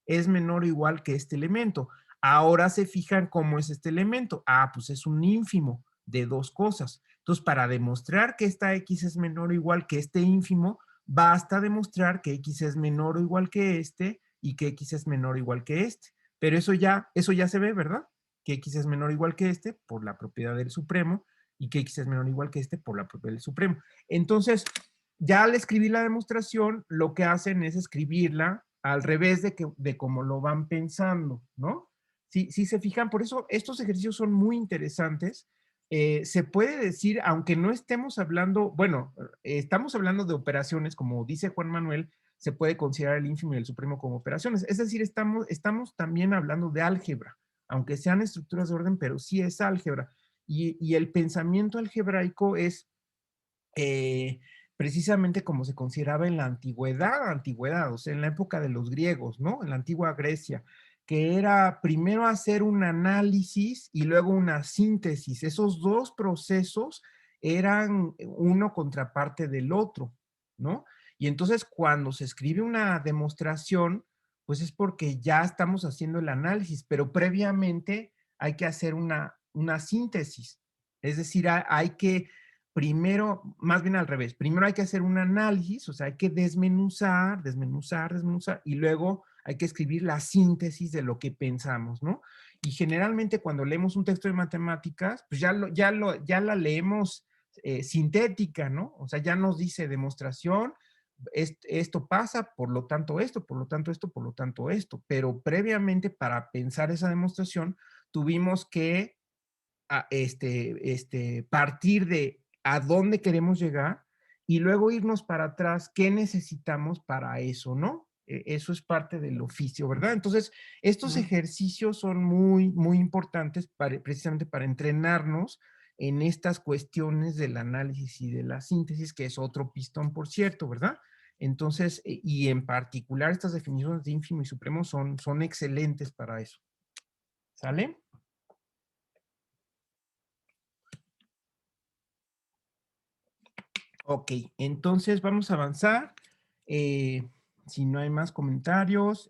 es menor o igual que este elemento. Ahora se fijan cómo es este elemento. Pues es un ínfimo de dos cosas. Entonces, para demostrar que esta X es menor o igual que este ínfimo, basta demostrar que X es menor o igual que este y que X es menor o igual que este. Pero eso ya se ve, ¿verdad? Que X es menor o igual que este por la propiedad del supremo y que X es menor o igual que este por la propiedad del supremo. Entonces, ya al escribir la demostración, lo que hacen es escribirla al revés de cómo lo van pensando, ¿no? Si se fijan, por eso estos ejercicios son muy interesantes. Se puede decir, aunque no estemos hablando, bueno, estamos hablando de operaciones, como dice Juan Manuel, se puede considerar el ínfimo y el supremo como operaciones. Es decir, estamos también hablando de álgebra, aunque sean estructuras de orden, pero sí es álgebra. Y el pensamiento algebraico es precisamente como se consideraba en la antigüedad, o sea, en la época de los griegos, ¿no? En la antigua Grecia, que era primero hacer un análisis y luego una síntesis. Esos dos procesos eran uno contraparte del otro, ¿no? Y entonces cuando se escribe una demostración, pues es porque ya estamos haciendo el análisis, pero previamente hay que hacer una síntesis. Es decir, hay que primero, más bien al revés, primero hay que hacer un análisis, o sea, hay que desmenuzar, y luego hay que escribir la síntesis de lo que pensamos, ¿no? Y generalmente cuando leemos un texto de matemáticas, pues ya la leemos sintética, ¿no? O sea, ya nos dice demostración, esto pasa, por lo tanto esto, por lo tanto esto, por lo tanto esto. Pero previamente para pensar esa demostración, tuvimos que partir de a dónde queremos llegar y luego irnos para atrás, qué necesitamos para eso, ¿no? Eso es parte del oficio, ¿verdad? Entonces, estos ejercicios son muy, muy importantes precisamente para entrenarnos en estas cuestiones del análisis y de la síntesis, que es otro pistón, por cierto, ¿verdad? Entonces, y en particular estas definiciones de ínfimo y supremo son excelentes para eso. ¿Sale? Ok, entonces vamos a avanzar. Si no hay más comentarios,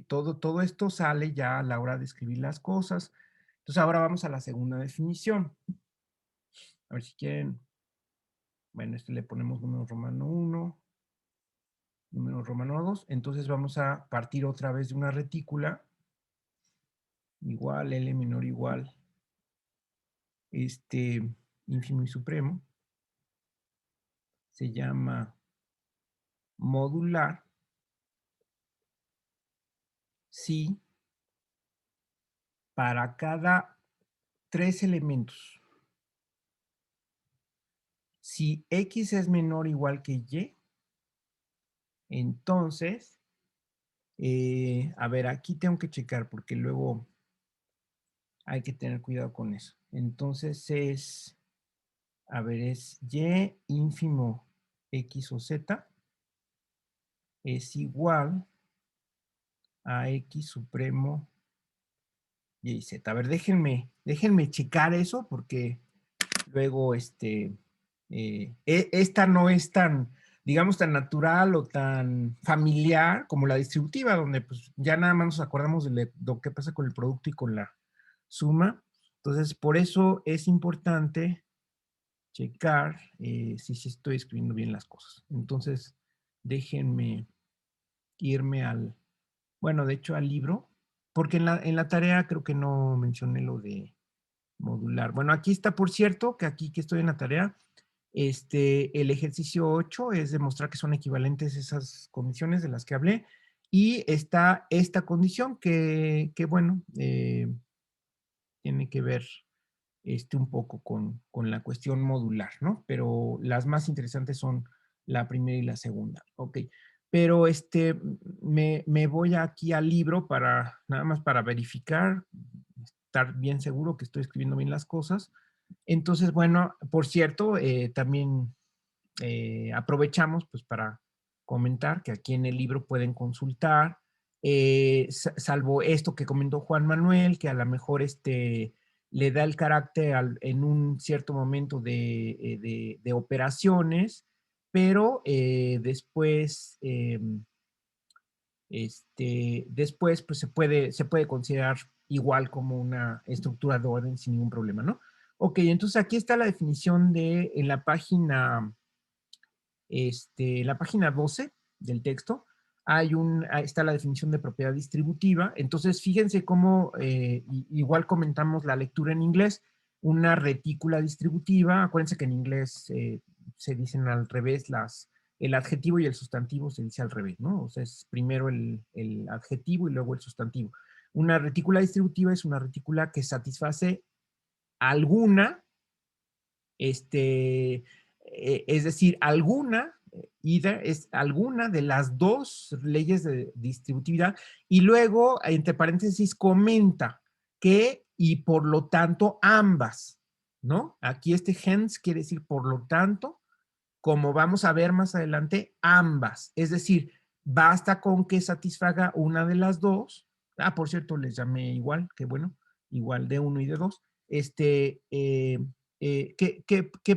todo esto sale ya a la hora de escribir las cosas. Entonces ahora vamos a la segunda definición. A ver si quieren. Bueno, le ponemos número romano 1, número romano 2. Entonces vamos a partir otra vez de una retícula. Igual, L menor igual. Ínfimo y supremo. Se llama modular. Si para cada 3 elementos, si X es menor o igual que Y, entonces, a ver, aquí tengo que checar porque luego hay que tener cuidado con eso. Entonces a ver, es Y ínfimo X o Z es igual a X supremo Y y Z. A ver, déjenme checar eso porque luego, esta no es tan, digamos, tan natural o tan familiar como la distributiva, donde pues ya nada más nos acordamos de lo que pasa con el producto y con la suma. Entonces, por eso es importante checar si estoy escribiendo bien las cosas. Entonces, déjenme irme bueno, de hecho al libro, porque en la tarea creo que no mencioné lo de modular. Bueno, aquí está, por cierto, que aquí que estoy en la tarea, el ejercicio 8 es demostrar que son equivalentes esas condiciones de las que hablé, y está esta condición que bueno, tiene que ver un poco con la cuestión modular, ¿no? Pero las más interesantes son la primera y la segunda, ¿ok? Pero me voy aquí al libro nada más para verificar, estar bien seguro que estoy escribiendo bien las cosas. Entonces, bueno, por cierto, también aprovechamos pues para comentar que aquí en el libro pueden consultar, salvo esto que comentó Juan Manuel, que a lo mejor le da el carácter en un cierto momento de operaciones, pero después pues se puede considerar igual como una estructura de orden sin ningún problema, ¿no? Ok, entonces aquí está la definición en la página 12 del texto, ahí está la definición de propiedad distributiva. Entonces, fíjense cómo, igual comentamos la lectura en inglés, una retícula distributiva. Acuérdense que en inglés se dicen al revés, el adjetivo y el sustantivo se dice al revés, ¿no? O sea, es primero el adjetivo y luego el sustantivo. Una retícula distributiva es una retícula que satisface alguna, es decir, either es alguna de las dos leyes de distributividad, y luego, entre paréntesis, comenta que, y por lo tanto, ambas, ¿no? Aquí hence quiere decir por lo tanto, como vamos a ver más adelante, ambas. Es decir, basta con que satisfaga una de las dos. Ah, por cierto, les llamé igual, qué bueno, igual de uno y de dos. Que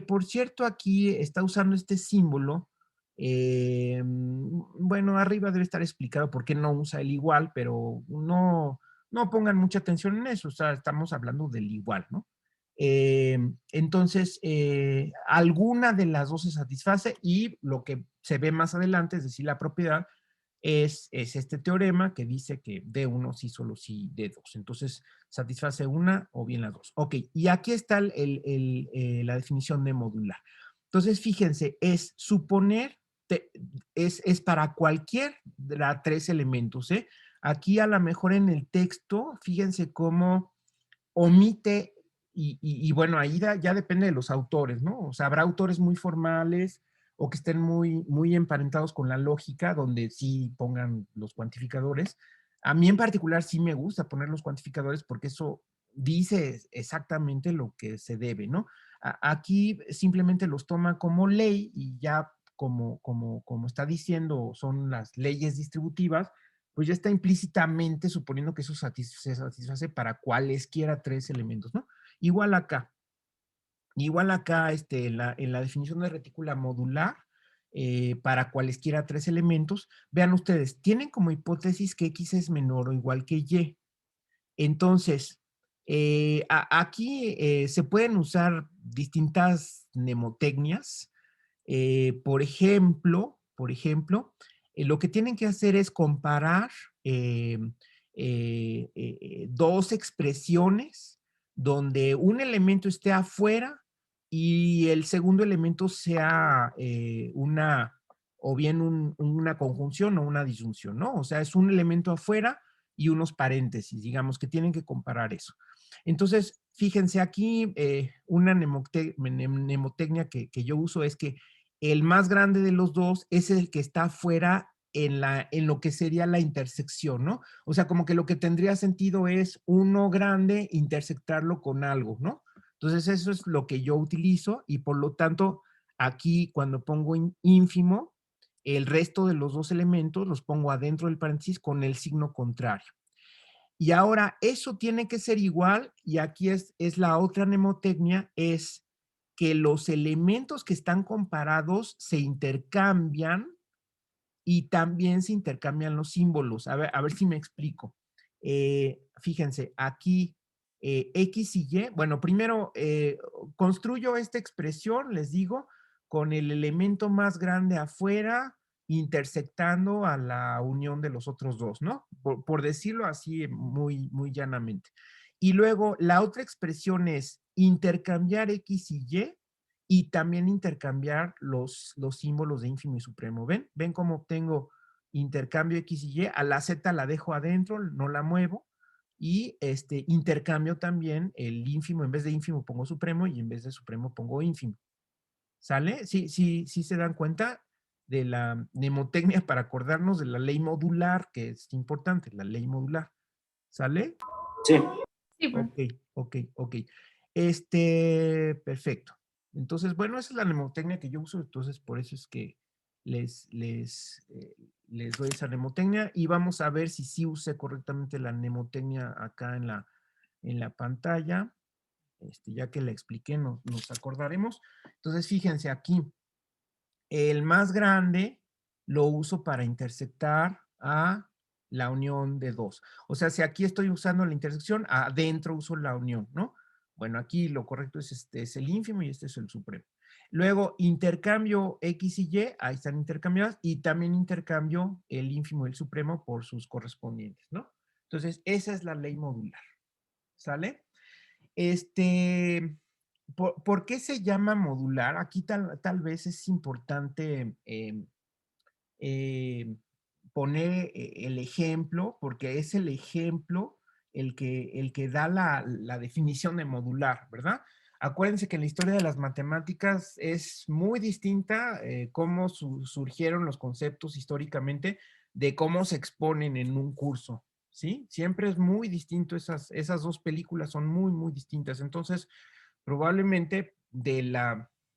por cierto aquí está usando este símbolo. Bueno, arriba debe estar explicado por qué no usa el igual, pero no pongan mucha atención en eso. O sea, estamos hablando del igual, ¿no? Entonces, alguna de las dos se satisface y lo que se ve más adelante, es decir, la propiedad, es este teorema que dice que D1 sí, solo sí, D2. Entonces, satisface una o bien las dos. Ok, y aquí está la definición de modular. Entonces, fíjense, es suponer, es para cualquier de los tres elementos, ¿eh? Aquí a lo mejor en el texto, fíjense cómo omite, y bueno, ahí ya depende de los autores, ¿no? O sea, habrá autores muy formales o que estén muy emparentados con la lógica, donde sí pongan los cuantificadores. A mí en particular sí me gusta poner los cuantificadores porque eso dice exactamente lo que se debe, ¿no? Aquí simplemente los toma como ley y ya como está diciendo, son las leyes distributivas, pues ya está implícitamente suponiendo que eso se satisface para cualesquiera tres elementos, ¿no? Igual acá. Igual acá, en la definición de retícula modular, para cualesquiera tres elementos, vean ustedes, tienen como hipótesis que X es menor o igual que Y. Entonces, aquí se pueden usar distintas mnemotecnias. Por ejemplo, lo que tienen que hacer es comparar eh, dos expresiones donde un elemento esté afuera y el segundo elemento sea o bien una conjunción o una disyunción, ¿no? O sea, es un elemento afuera y unos paréntesis, digamos, que tienen que comparar eso. Entonces, fíjense aquí, una mnemotecnia que yo uso es que el más grande de los dos es el que está fuera en lo que sería la intersección, ¿no? O sea, como que lo que tendría sentido es uno grande intersectarlo con algo, ¿no? Entonces, eso es lo que yo utilizo y por lo tanto, aquí cuando pongo ínfimo, el resto de los dos elementos los pongo adentro del paréntesis con el signo contrario. Y ahora eso tiene que ser igual, y aquí es la otra mnemotecnia, es que los elementos que están comparados se intercambian y también se intercambian los símbolos. A ver si me explico. Fíjense, aquí X y Y, bueno, primero construyo esta expresión, les digo, con el elemento más grande afuera, intersectando a la unión de los otros dos, ¿no? Por decirlo así muy llanamente. Y luego la otra expresión es intercambiar X y también intercambiar los símbolos de ínfimo y supremo. ¿Ven? ¿Ven cómo obtengo intercambio X y Y? A la Z la dejo adentro, no la muevo. Y intercambio también el ínfimo, en vez de ínfimo pongo supremo y en vez de supremo pongo ínfimo. ¿Sale? Sí se dan cuenta de la mnemotecnia para acordarnos de la ley modular, que es importante, la ley modular. ¿Sale? Sí. Sí, profe. Ok. Perfecto. Entonces, bueno, esa es la mnemotecnia que yo uso, entonces por eso es que les doy esa mnemotecnia y vamos a ver si sí usé correctamente la mnemotecnia acá en la pantalla. Ya que la expliqué, nos acordaremos. Entonces, fíjense aquí, el más grande lo uso para intersectar a la unión de dos. O sea, si aquí estoy usando la intersección, adentro uso la unión, ¿no? Bueno, aquí lo correcto es este es el ínfimo y este es el supremo. Luego intercambio X y Y, ahí están intercambiadas, y también intercambio el ínfimo y el supremo por sus correspondientes, ¿no? Entonces, esa es la ley modular, ¿sale? ¿Por qué se llama modular? Aquí tal vez es importante eh, poner el ejemplo, porque es el ejemplo el que da la definición de modular, ¿verdad? Acuérdense que en la historia de las matemáticas es muy distinta cómo surgieron los conceptos históricamente de cómo se exponen en un curso, ¿sí? Siempre es muy distinto, esas dos películas son muy distintas. Entonces, probablemente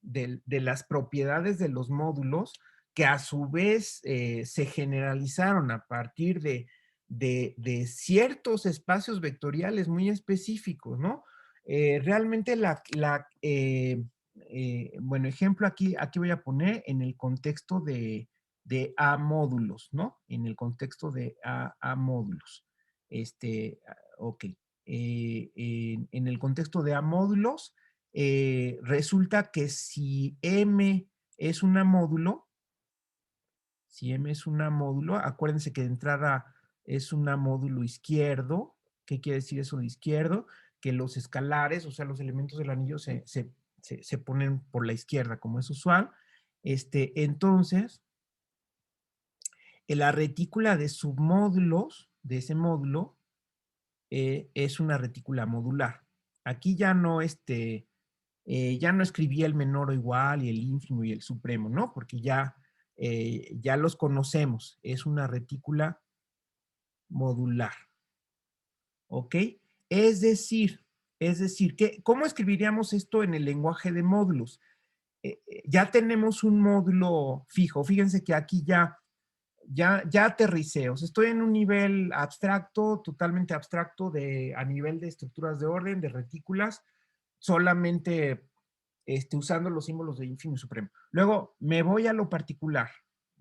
de las propiedades de los módulos que a su vez se generalizaron a partir de ciertos espacios vectoriales muy específicos, ¿no? Realmente bueno, ejemplo aquí voy a poner en el contexto de A módulos, ¿no? En el contexto de A módulos. Ok. En el contexto de A módulos, resulta que si M es una módulo, acuérdense que de entrada es una módulo izquierdo. ¿Qué quiere decir eso de izquierdo? Que los escalares, o sea, los elementos del anillo se ponen por la izquierda, como es usual. Entonces, en la retícula de submódulos de ese módulo es una retícula modular. Aquí ya no escribí el menor o igual y el ínfimo y el supremo, ¿no? Porque ya los conocemos. Es una retícula modular. ¿Ok? Es decir, ¿cómo escribiríamos esto en el lenguaje de módulos? Ya tenemos un módulo fijo. Fíjense que aquí ya aterricé. O sea, estoy en un nivel abstracto, totalmente abstracto a nivel de estructuras de orden, de retículas, solamente usando los símbolos de ínfimo y supremo. Luego me voy a lo particular.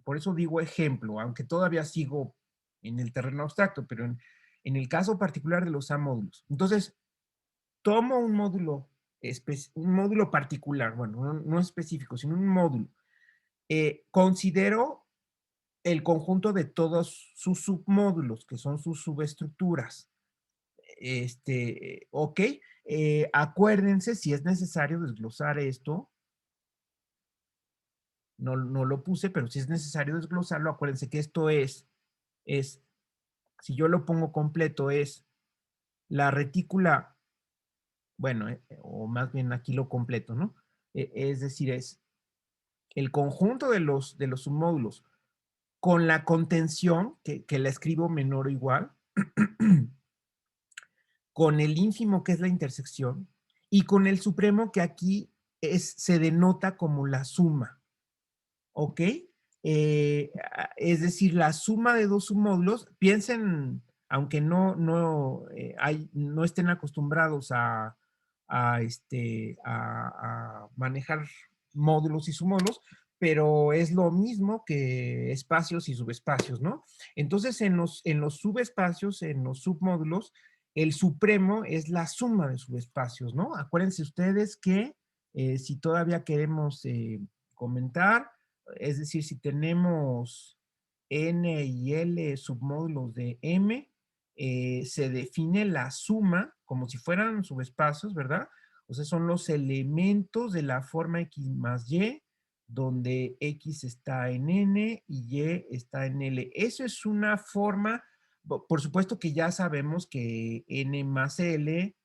Por eso digo ejemplo, aunque todavía sigo en el terreno abstracto, pero en el caso particular de los A módulos. Entonces, tomo un módulo particular, bueno, no específico, sino un módulo. Considero el conjunto de todos sus submódulos, que son sus subestructuras. Ok, acuérdense si es necesario desglosar esto. No lo puse, pero si es necesario desglosarlo, acuérdense que esto si yo lo pongo completo, es la retícula, bueno, o más bien aquí lo completo, ¿no? Es decir, es el conjunto de los submódulos con la contención, que la escribo menor o igual, con el ínfimo, que es la intersección, y con el supremo, que aquí se denota como la suma. ¿Ok? Es decir, la suma de dos submódulos, piensen, aunque no estén acostumbrados a manejar módulos y submódulos, pero es lo mismo que espacios y subespacios, ¿no? Entonces, en los subespacios, en los submódulos, el supremo es la suma de subespacios, ¿no? Acuérdense ustedes que si todavía queremos comentar, es decir, si tenemos n y l submódulos de M, se define la suma como si fueran subespacios, ¿verdad? O sea, son los elementos de la forma X más Y, donde X está en N y Y está en L. Eso es una forma, por supuesto que ya sabemos que N más L,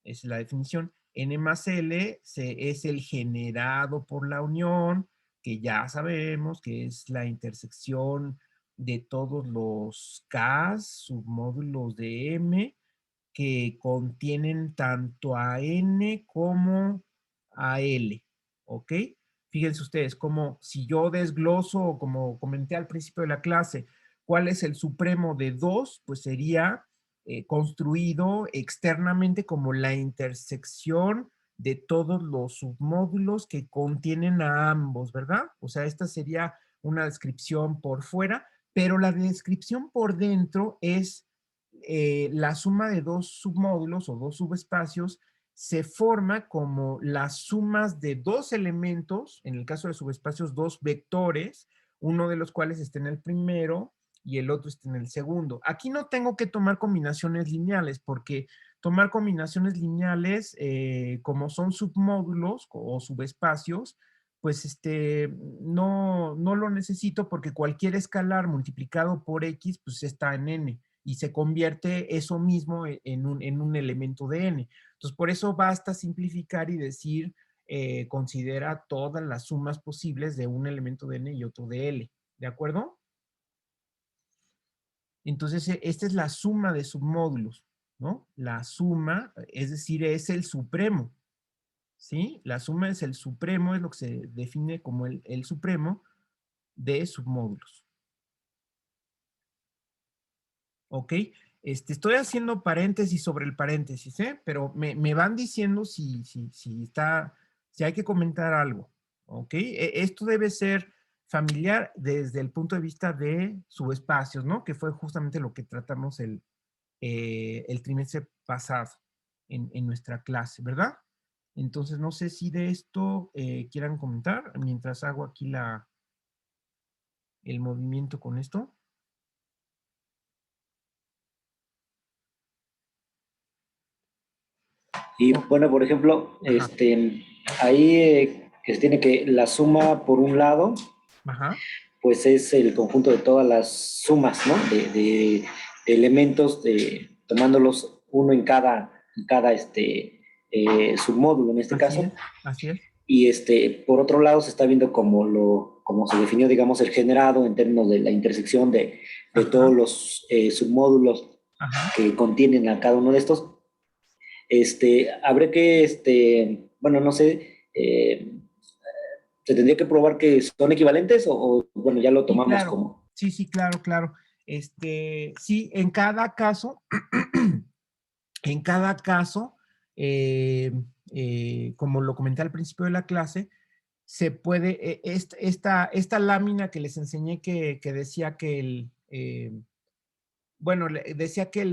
es la definición, N más L es el generado por la unión, que ya sabemos que es la intersección de todos los K, submódulos de M, que contienen tanto a N como a L, ¿ok? Fíjense ustedes, como si yo desgloso, como comenté al principio de la clase, cuál es el supremo de 2, pues sería construido externamente como la intersección de todos los submódulos que contienen a ambos, ¿verdad? O sea, esta sería una descripción por fuera, pero la descripción por dentro es la suma de dos submódulos o dos subespacios se forma como las sumas de dos elementos, en el caso de subespacios, dos vectores, uno de los cuales está en el primero y el otro está en el segundo. Aquí no tengo que tomar combinaciones lineales porque tomar combinaciones lineales, como son submódulos o subespacios, pues no lo necesito porque cualquier escalar multiplicado por X, pues está en N y se convierte eso mismo en un elemento de N. Entonces, por eso basta simplificar y decir, considera todas las sumas posibles de un elemento de N y otro de L. ¿De acuerdo? Entonces, esta es la suma de submódulos, ¿no? La suma, es decir, es el supremo. ¿sí? La suma es el supremo, es lo que se define como el supremo de submódulos. ¿Ok? Estoy haciendo paréntesis sobre el paréntesis, ¿eh? Pero me van diciendo si hay que comentar algo, ¿ok? Esto debe ser familiar desde el punto de vista de subespacios, ¿no? Que fue justamente lo que tratamos el trimestre pasado en nuestra clase, ¿verdad? Entonces, no sé si de esto quieran comentar mientras hago aquí el movimiento con esto. Y bueno, por ejemplo, Ajá, ahí que se tiene que la suma por un lado, ajá, pues es el conjunto de todas las sumas, ¿no? De elementos, tomándolos uno en cada submódulo en este así caso. es, así es. Y por otro lado se está viendo como se definió, digamos, el generado en términos de la intersección de todos Ajá, los submódulos ajá. que contienen a cada uno de estos. Habré que, bueno, no sé, se tendría que probar que son equivalentes bueno, ya lo Sí, tomamos claro. como. Sí, sí, claro, claro. Sí, en cada caso, en cada caso, eh, como lo comenté al principio de la clase, se puede, esta lámina que les enseñé que decía que bueno, decía que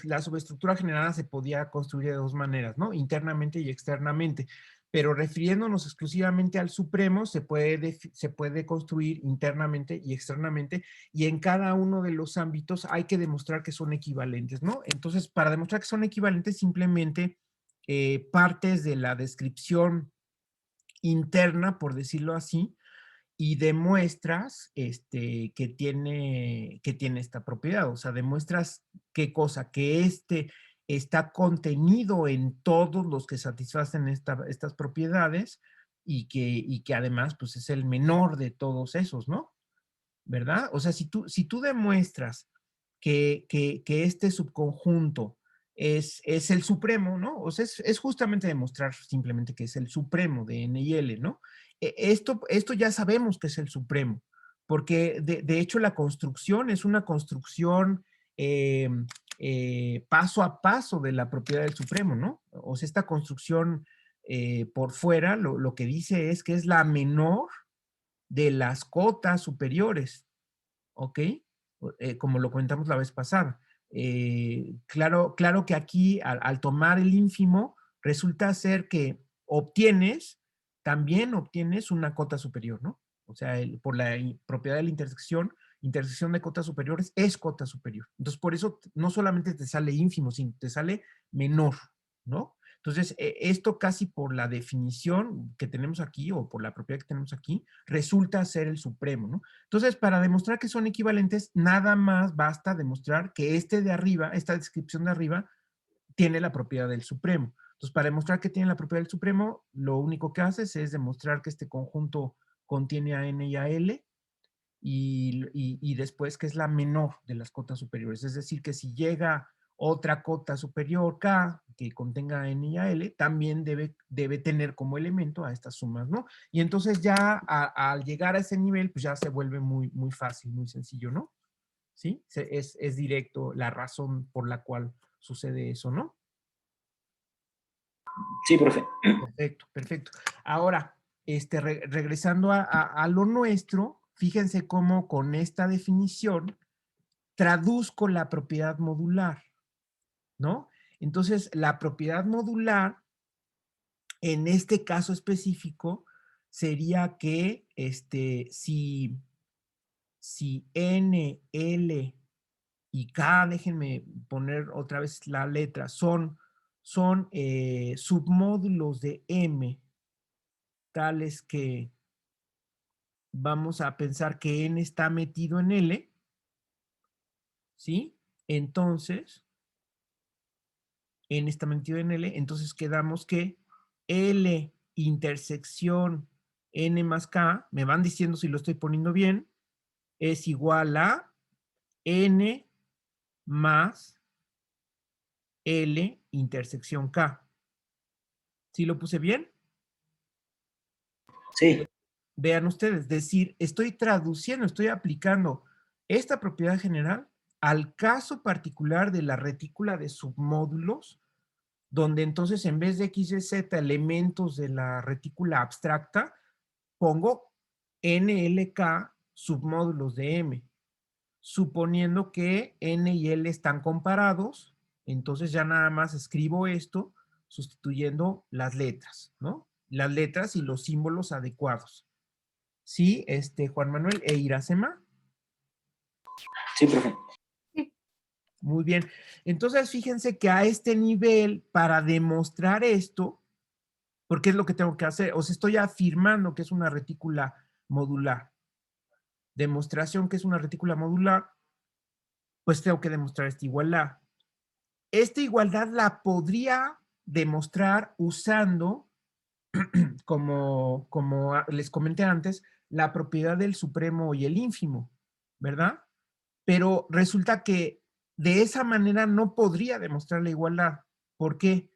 la subestructura generada se podía construir de dos maneras, ¿no? Internamente y externamente. Pero refiriéndonos exclusivamente al supremo, se puede construir internamente y externamente, y en cada uno de los ámbitos hay que demostrar que son equivalentes, ¿no? Entonces, para demostrar que son equivalentes, simplemente partes de la descripción interna, por decirlo así, y demuestras que tiene esta propiedad. O sea, demuestras qué cosa, que está contenido en todos los que satisfacen estas propiedades y que además pues es el menor de todos esos, ¿no? ¿Verdad? O sea, si tú demuestras que este subconjunto es el supremo, ¿no? O sea, es justamente demostrar simplemente que es el supremo de N y L, ¿no? Esto ya sabemos que es el supremo, porque de hecho la construcción es una construcción eh, paso a paso de la propiedad del supremo, ¿no? O sea, esta construcción por fuera lo que dice es que es la menor de las cotas superiores, ¿ok? Como lo comentamos la vez pasada. Claro que aquí, al tomar el ínfimo, resulta ser que también obtienes una cota superior, ¿no? O sea, por la propiedad de la intersección de cotas superiores es cota superior. Entonces, por eso no solamente te sale ínfimo, sino te sale menor, ¿no? Entonces, esto casi por la definición que tenemos aquí o por la propiedad que tenemos aquí, resulta ser el supremo, ¿no? Entonces, para demostrar que son equivalentes, nada más basta demostrar que de arriba, esta descripción de arriba, tiene la propiedad del supremo. Entonces, para demostrar que tiene la propiedad del supremo, lo único que haces es demostrar que este conjunto contiene a n y a l y después que es la menor de las cotas superiores. Es decir, que si llega otra cota superior K que contenga N y a L, también debe tener como elemento a estas sumas, ¿no? Y entonces ya al llegar a ese nivel, pues ya se vuelve muy, muy fácil, muy sencillo, ¿no? ¿Sí? Es directo la razón por la cual sucede eso, ¿no? Sí, profe. Perfecto, perfecto. Ahora, regresando a lo nuestro, fíjense cómo con esta definición traduzco la propiedad modular, ¿no? Entonces, la propiedad modular, en este caso específico, sería que si N, L y K, déjenme poner otra vez la letra, son submódulos de M, tales que vamos a pensar que N está metido en L, ¿sí? Entonces, N está metido en L, entonces quedamos que L intersección N más K, me van diciendo si lo estoy poniendo bien, es igual a N más L intersección K. ¿Sí lo puse bien? Sí, Vean ustedes, decir, estoy traduciendo, estoy aplicando esta propiedad general al caso particular de la retícula de submódulos, donde entonces en vez de X, Y, Z elementos de la retícula abstracta, pongo NLK submódulos de M, suponiendo que N y L están comparados, entonces ya nada más escribo esto sustituyendo las letras, ¿no? Las letras y los símbolos adecuados. Sí, Juan Manuel e Iracema. sí, profe. Sí. Muy bien. Entonces, fíjense que a este nivel, para demostrar esto, porque es lo que tengo que hacer, os estoy afirmando que es una retícula modular. Demostración que es una retícula modular, pues tengo que demostrar esta igualdad. Esta igualdad la podría demostrar usando, como les comenté antes, la propiedad del supremo y el ínfimo, ¿verdad? Pero resulta que de esa manera no podría demostrar la igualdad. ¿Por qué?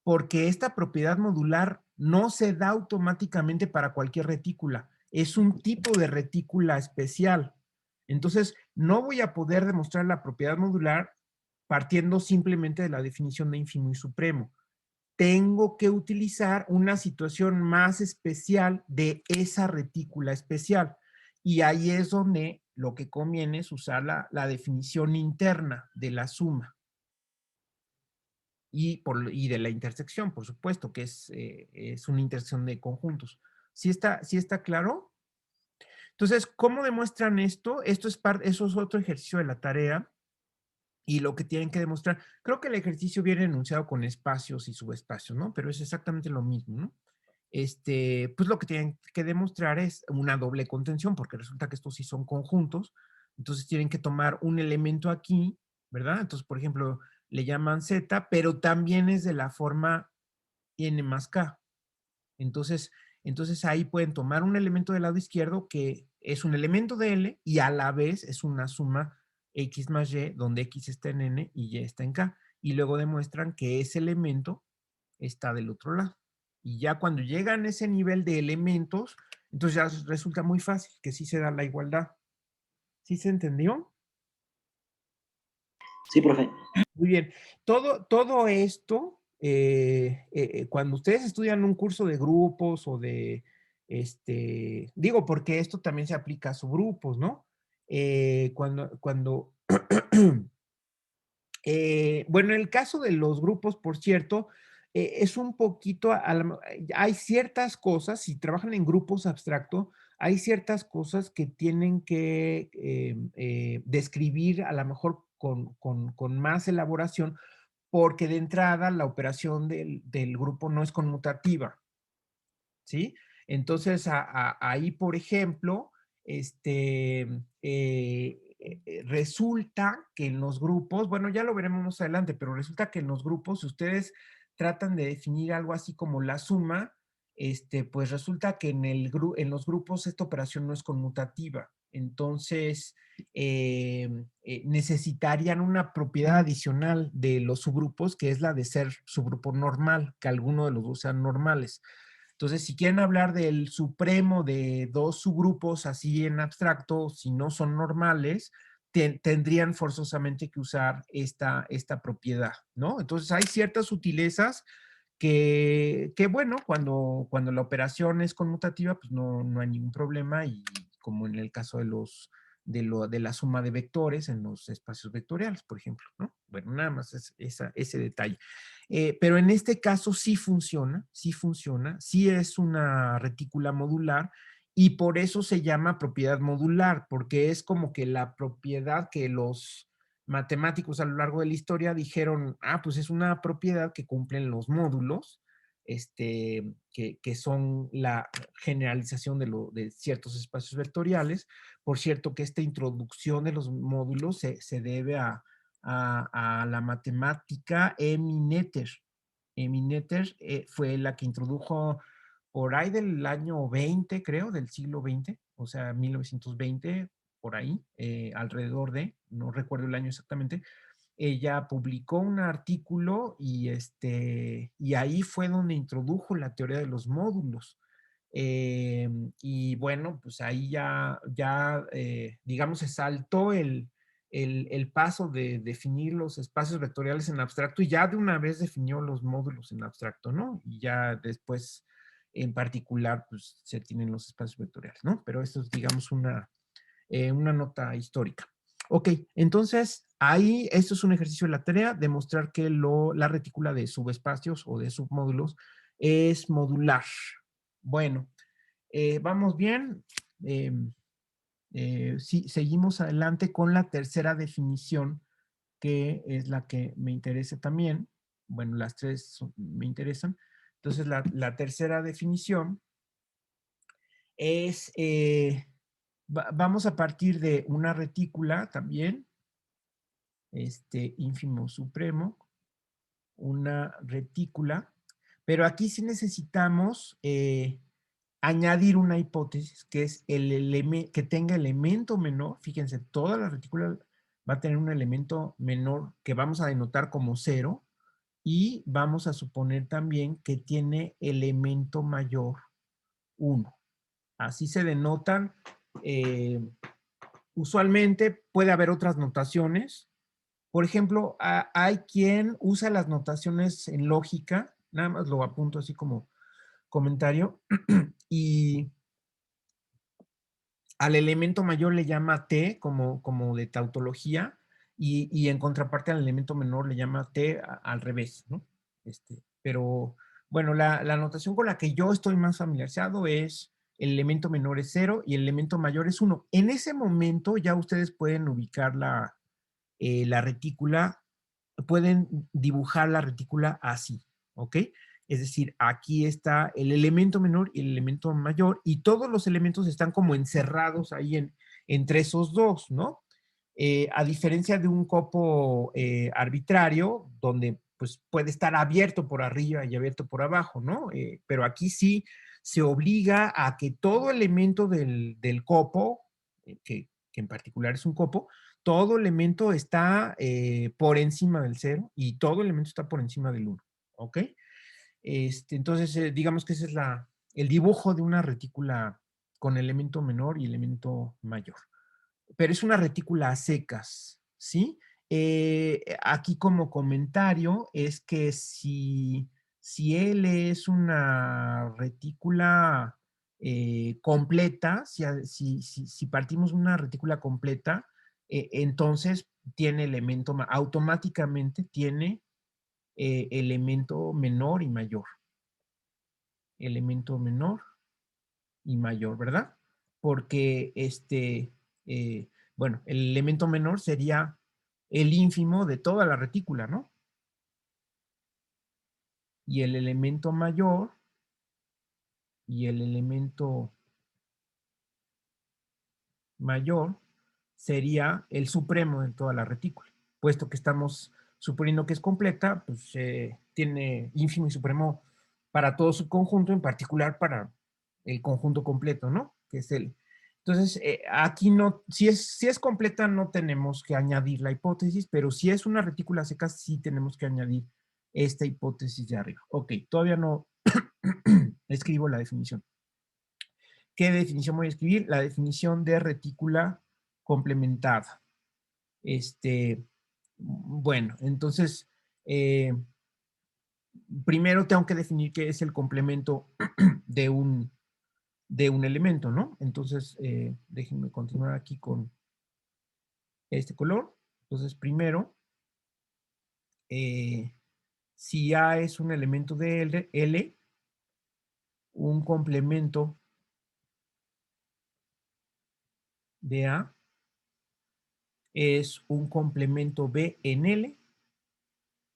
Porque esta propiedad modular no se da automáticamente para cualquier retícula. Es un tipo de retícula especial. Entonces, no voy a poder demostrar la propiedad modular partiendo simplemente de la definición de ínfimo y supremo. Tengo que utilizar una situación más especial de esa retícula especial. Y ahí es donde lo que conviene es usar la definición interna de la suma y de la intersección, por supuesto, que es una intersección de conjuntos. Sí está claro? Entonces, ¿cómo demuestran esto? Eso es otro ejercicio de la tarea y lo que tienen que demostrar. Creo que el ejercicio viene enunciado con espacios y subespacios, ¿no? Pero es exactamente lo mismo, ¿no? Pues lo que tienen que demostrar es una doble contención, porque resulta que estos sí son conjuntos, entonces tienen que tomar un elemento aquí, ¿verdad? Entonces, por ejemplo, le llaman Z, pero también es de la forma N más K. Entonces, ahí pueden tomar un elemento del lado izquierdo que es un elemento de L y a la vez es una suma X más Y, donde X está en N y Y está en K. Y luego demuestran que ese elemento está del otro lado. Y ya cuando llegan a ese nivel de elementos, entonces ya resulta muy fácil que sí se da la igualdad. ¿Sí se entendió? Sí, profe. Muy bien. Todo esto, cuando ustedes estudian un curso de grupos o de, digo, porque esto también se aplica a subgrupos, ¿no? Cuando bueno, en el caso de los grupos, por cierto, es un poquito, hay ciertas cosas, si trabajan en grupos abstracto, hay ciertas cosas que tienen que describir a lo mejor con más elaboración, porque de entrada la operación del grupo no es conmutativa, ¿sí? Entonces, ahí, por ejemplo, resulta que en los grupos, bueno, ya lo veremos más adelante, pero resulta que en los grupos, si ustedes tratan de definir algo así como la suma, pues resulta que en los grupos esta operación no es conmutativa. Entonces, necesitarían una propiedad adicional de los subgrupos, que es la de ser subgrupo normal, que alguno de los dos sean normales. Entonces, si quieren hablar del supremo de dos subgrupos así en abstracto, si no son normales, tendrían forzosamente que usar esta propiedad, ¿no? Entonces, hay ciertas sutilezas bueno, cuando la operación es conmutativa, pues no hay ningún problema y como en el caso de la suma de vectores en los espacios vectoriales, por ejemplo, ¿no? Bueno, nada más es ese detalle. Pero en este caso sí funciona, sí es una retícula modular y por eso se llama propiedad modular, porque es como que la propiedad que los matemáticos a lo largo de la historia dijeron, pues es una propiedad que cumplen los módulos, que son la generalización de ciertos espacios vectoriales. Por cierto, que esta introducción de los módulos se debe a la matemática Emmy Noether. Emmy Noether fue la que introdujo por ahí del año 20, creo, del siglo XX, o sea, 1920, por ahí, alrededor de, no recuerdo el año exactamente, ella publicó un artículo y ahí fue donde introdujo la teoría de los módulos. Y bueno, pues ahí digamos, se saltó el paso de definir los espacios vectoriales en abstracto y ya de una vez definió los módulos en abstracto, ¿no? Y ya después, en particular, pues se tienen los espacios vectoriales, ¿no? Pero esto es, digamos, una nota histórica. Ok, entonces ahí esto es un ejercicio de la tarea, demostrar que la retícula de subespacios o de submódulos es modular. Bueno, vamos bien. Sí, seguimos adelante con la tercera definición, que es la que me interesa también. Bueno, las tres me interesan. Entonces, la tercera definición es, vamos a partir de una retícula también, ínfimo supremo, una retícula, pero aquí sí necesitamos añadir una hipótesis que es que tenga elemento menor. Fíjense, toda la retícula va a tener un elemento menor que vamos a denotar como 0 y vamos a suponer también que tiene elemento mayor 1. Así se denotan. Usualmente puede haber otras notaciones. Por ejemplo, hay quien usa las notaciones en lógica, nada más lo apunto así como comentario, y al elemento mayor le llama T como de tautología, y en contraparte al elemento menor le llama T al revés, ¿no? Pero bueno, la notación con la que yo estoy más familiarizado es el elemento menor es 0 y el elemento mayor es 1. En ese momento ya ustedes pueden ubicar la retícula, pueden dibujar la retícula así, ¿ok? Es decir, aquí está el elemento menor y el elemento mayor, y todos los elementos están como encerrados ahí entre esos dos, ¿no? A diferencia de un copo arbitrario, donde pues puede estar abierto por arriba y abierto por abajo, ¿no? Pero aquí sí se obliga a que todo elemento del copo, que en particular es un copo, todo elemento está por encima del 0 y todo elemento está por encima del 1, ¿ok? Entonces, digamos que ese es el dibujo de una retícula con elemento menor y elemento mayor. Pero es una retícula a secas, ¿sí? Aquí como comentario es que si L es una retícula completa, si partimos una retícula completa, entonces tiene automáticamente tiene elemento menor y mayor. Elemento menor y mayor, ¿verdad? Porque bueno, el elemento menor sería el ínfimo de toda la retícula, ¿no? Y el elemento mayor y el elemento mayor sería el supremo de toda la retícula. Puesto que estamos suponiendo que es completa, pues tiene ínfimo y supremo para todo su conjunto, en particular para el conjunto completo, ¿no? Que es el. Entonces, aquí no, si es completa no tenemos que añadir la hipótesis, pero si es una retícula seca sí tenemos que añadir esta hipótesis de arriba. Ok, todavía no escribo la definición. ¿Qué definición voy a escribir? La definición de retícula complementada. Bueno, entonces, primero tengo que definir qué es el complemento de un elemento, ¿no? Entonces, déjenme continuar aquí con este color. Entonces, primero, si A es un elemento de L, un complemento de A es un complemento B en L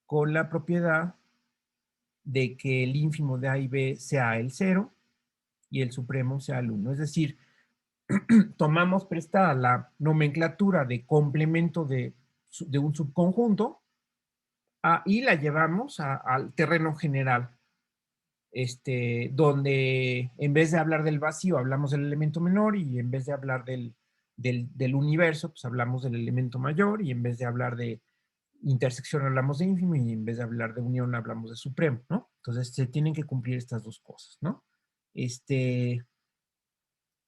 con la propiedad de que el ínfimo de A y B sea el 0 y el supremo sea el 1. Es decir, tomamos prestada la nomenclatura de complemento de un subconjunto y la llevamos al terreno general, donde en vez de hablar del vacío hablamos del elemento menor, y en vez de hablar del universo pues hablamos del elemento mayor, y en vez de hablar intersección hablamos de ínfimo y en vez de hablar de unión hablamos de supremo, ¿no? Entonces se tienen que cumplir estas dos cosas, ¿no?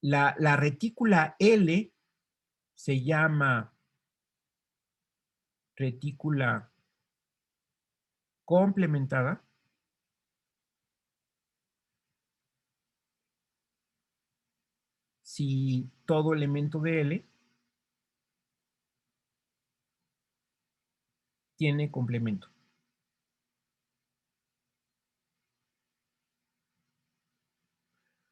La retícula L se llama retícula complementada si todo elemento de L tiene complemento.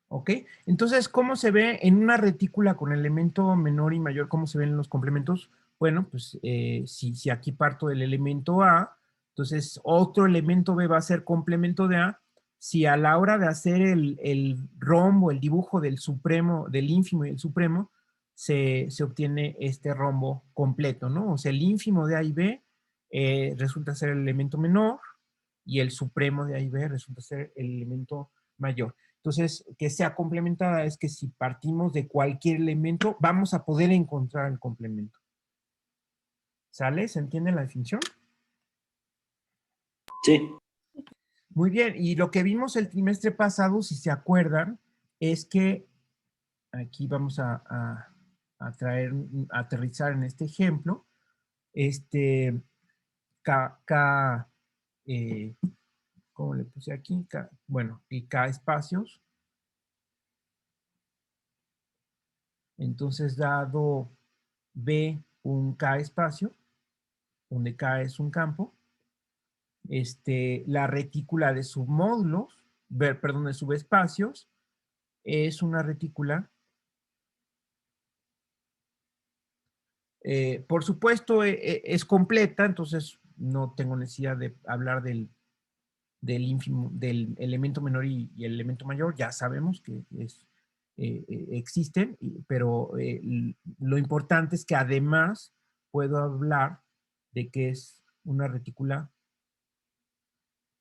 ¿Ok? Entonces, ¿cómo se ve en una retícula con elemento menor y mayor? ¿Cómo se ven los complementos? Bueno, pues si aquí parto del elemento A, entonces otro elemento B va a ser complemento de A. Si a la hora de hacer el rombo, el dibujo del supremo, del ínfimo y el supremo, se obtiene este rombo completo, ¿no? O sea, el ínfimo de A y B resulta ser el elemento menor y el supremo de A y B resulta ser el elemento mayor. Entonces, que sea complementada es que si partimos de cualquier elemento, vamos a poder encontrar el complemento. ¿Sale? ¿Se entiende la definición? Sí. Muy bien. Y lo que vimos el trimestre pasado, si se acuerdan, es que aquí vamos a aterrizar en este ejemplo. ¿Cómo le puse aquí? Bueno, y K espacios. Entonces, dado B un K espacio, donde K es un campo, la retícula de submódulos, perdón, de subespacios, es una retícula, por supuesto, es completa, entonces no tengo necesidad de hablar del ínfimo, del elemento menor y el elemento mayor, ya sabemos que existen, pero lo importante es que además puedo hablar de que es una retícula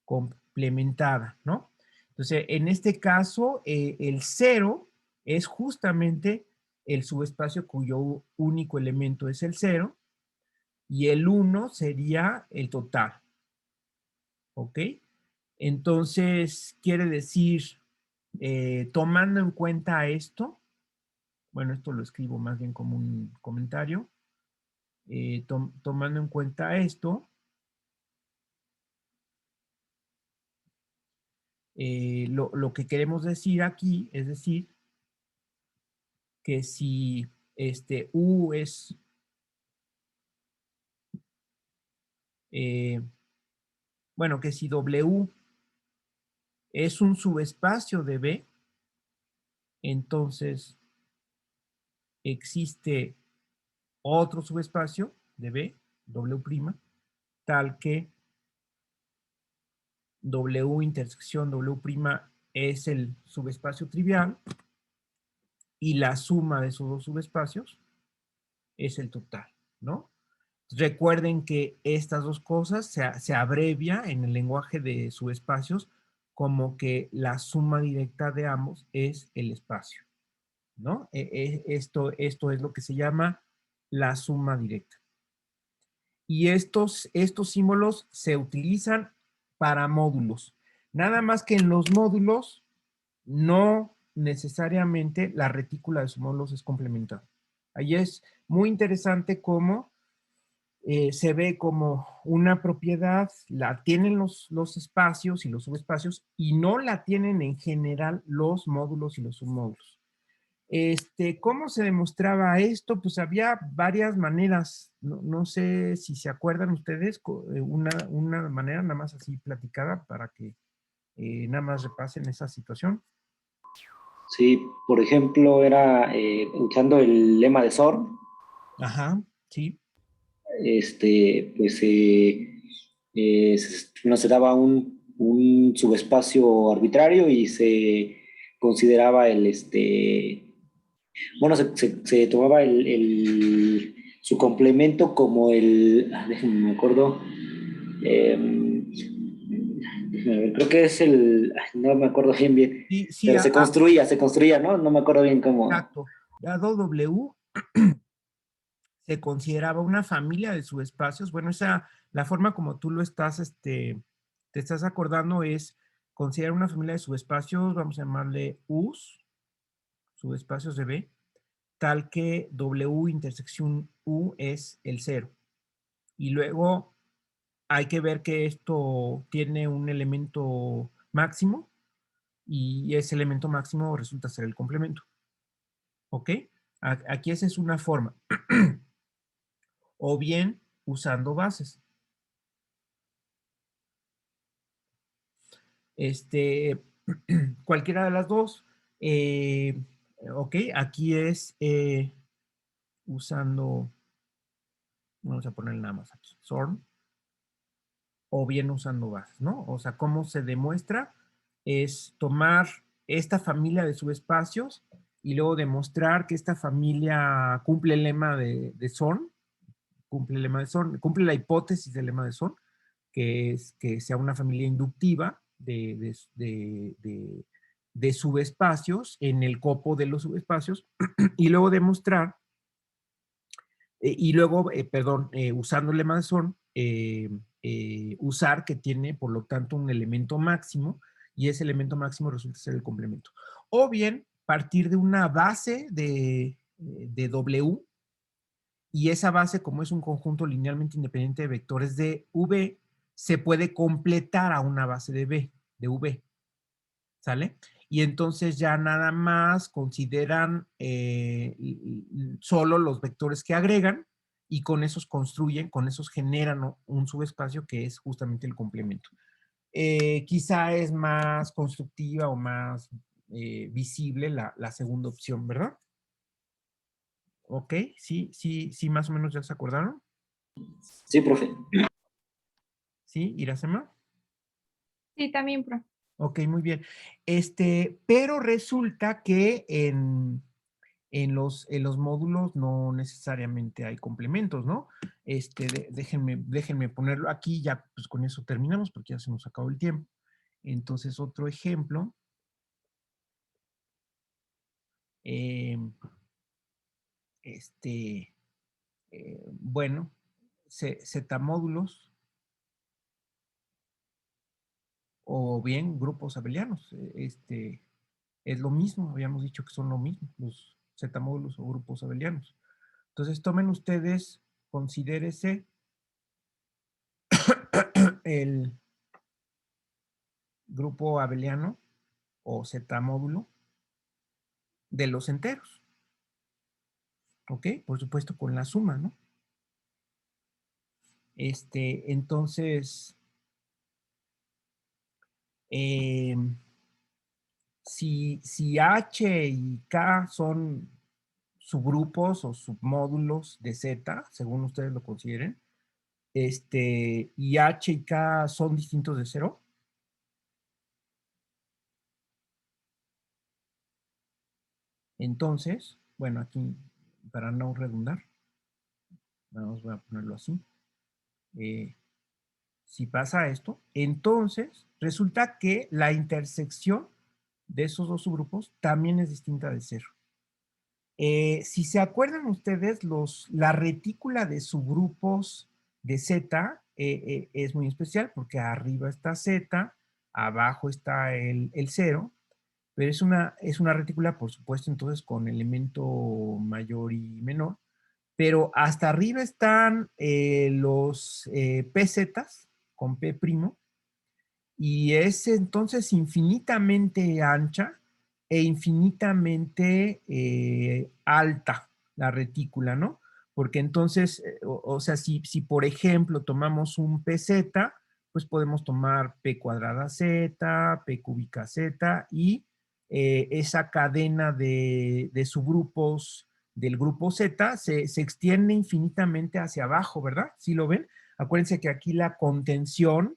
complementada, ¿no? Entonces, en este caso, el 0 es justamente el subespacio cuyo único elemento es el 0 y el 1 sería el total, ¿ok? Entonces, quiere decir, tomando en cuenta esto, bueno, esto lo escribo más bien como un comentario, tomando en cuenta esto, lo que queremos decir aquí es decir que si U es bueno, que si W es un subespacio de B, entonces existe otro subespacio de B, W', tal que W intersección W' es el subespacio trivial y la suma de esos dos subespacios es el total, ¿no? Recuerden que estas dos cosas se abrevia en el lenguaje de subespacios como que la suma directa de ambos es el espacio, ¿no? Esto es lo que se llama la suma directa. Y estos símbolos se utilizan para módulos. Nada más que en los módulos no necesariamente la retícula de sus módulos es complementada. Ahí es muy interesante cómo se ve como una propiedad, la tienen los espacios y los subespacios y no la tienen en general los módulos y los submódulos. ¿Cómo se demostraba esto? Pues había varias maneras, no sé si se acuerdan ustedes, una manera nada más así platicada para que nada más repasen esa situación. Sí, por ejemplo, era usando el lema de SOR. Ajá, sí. Pues no se daba un subespacio arbitrario y se consideraba bueno, se tomaba su complemento como déjenme me acuerdo, déjenme ver, creo que es no me acuerdo bien, Sí, sí, pero se construía, ¿no? No me acuerdo bien cómo. exacto. Dado W se consideraba una familia de subespacios. Bueno, esa La forma como tú lo estás, te estás acordando es considerar una familia de subespacios, vamos a llamarle U's, subespacios de B, tal que W intersección U es el 0. Y luego hay que ver que esto tiene un elemento máximo y ese elemento máximo resulta ser el complemento. ¿Ok? Aquí esa es una forma. O bien usando bases. Cualquiera de las dos. Ok, aquí es usando, vamos a poner nada más aquí, SORM, o bien usando bases, ¿no? O sea, cómo se demuestra es tomar esta familia de subespacios y luego demostrar que esta familia cumple el lema de SORM, cumple el lema de SORM, cumple la hipótesis del lema de SORM, que es que sea una familia inductiva de subespacios en el copo de los subespacios y luego demostrar, usando el lema de SORM, usar que tiene, por lo tanto, un elemento máximo y ese elemento máximo resulta ser el complemento. O bien, partir de una base de W y esa base, como es un conjunto linealmente independiente de vectores de V, se puede completar a una base de V, de V, ¿sale? Y entonces ya nada más consideran solo los vectores que agregan y con esos construyen, con esos generan un subespacio que es justamente el complemento. Quizá es más constructiva o más visible la segunda opción, ¿verdad? Ok, sí, más o menos ya se acordaron. Sí, profe. ¿Sí, Iracema? Sí, también, profe. Ok, muy bien. Pero resulta que en los módulos no necesariamente hay complementos, ¿no? Déjenme ponerlo aquí, ya pues con eso terminamos porque ya se nos acabó el tiempo. Entonces, otro ejemplo. eh, este, bueno, Z módulos o bien grupos abelianos. Es lo mismo, habíamos dicho que son lo mismo, los Z módulos o grupos abelianos. Entonces, tomen ustedes, considérese el grupo abeliano o Z módulo de los enteros. ¿Ok? Por supuesto, con la suma, ¿no? Entonces, eh, si H y K son subgrupos o submódulos de Z, según ustedes lo consideren, y H y K son distintos de cero, entonces, bueno, aquí, para no redundar, vamos a ponerlo así. Si pasa esto, entonces resulta que la intersección de esos dos subgrupos también es distinta de cero. Si se acuerdan ustedes, la retícula de subgrupos de Z es muy especial porque arriba está Z, abajo está el 0, pero es una retícula, por supuesto, entonces con elemento mayor y menor, pero hasta arriba están los PZ con P', y es entonces infinitamente ancha e infinitamente alta la retícula, ¿no? Porque entonces, o sea, si por ejemplo tomamos un PZ, pues podemos tomar P cuadrada Z, P cúbica Z y esa cadena de subgrupos del grupo Z se extiende infinitamente hacia abajo, ¿verdad? ¿Sí lo ven? Acuérdense que aquí la contención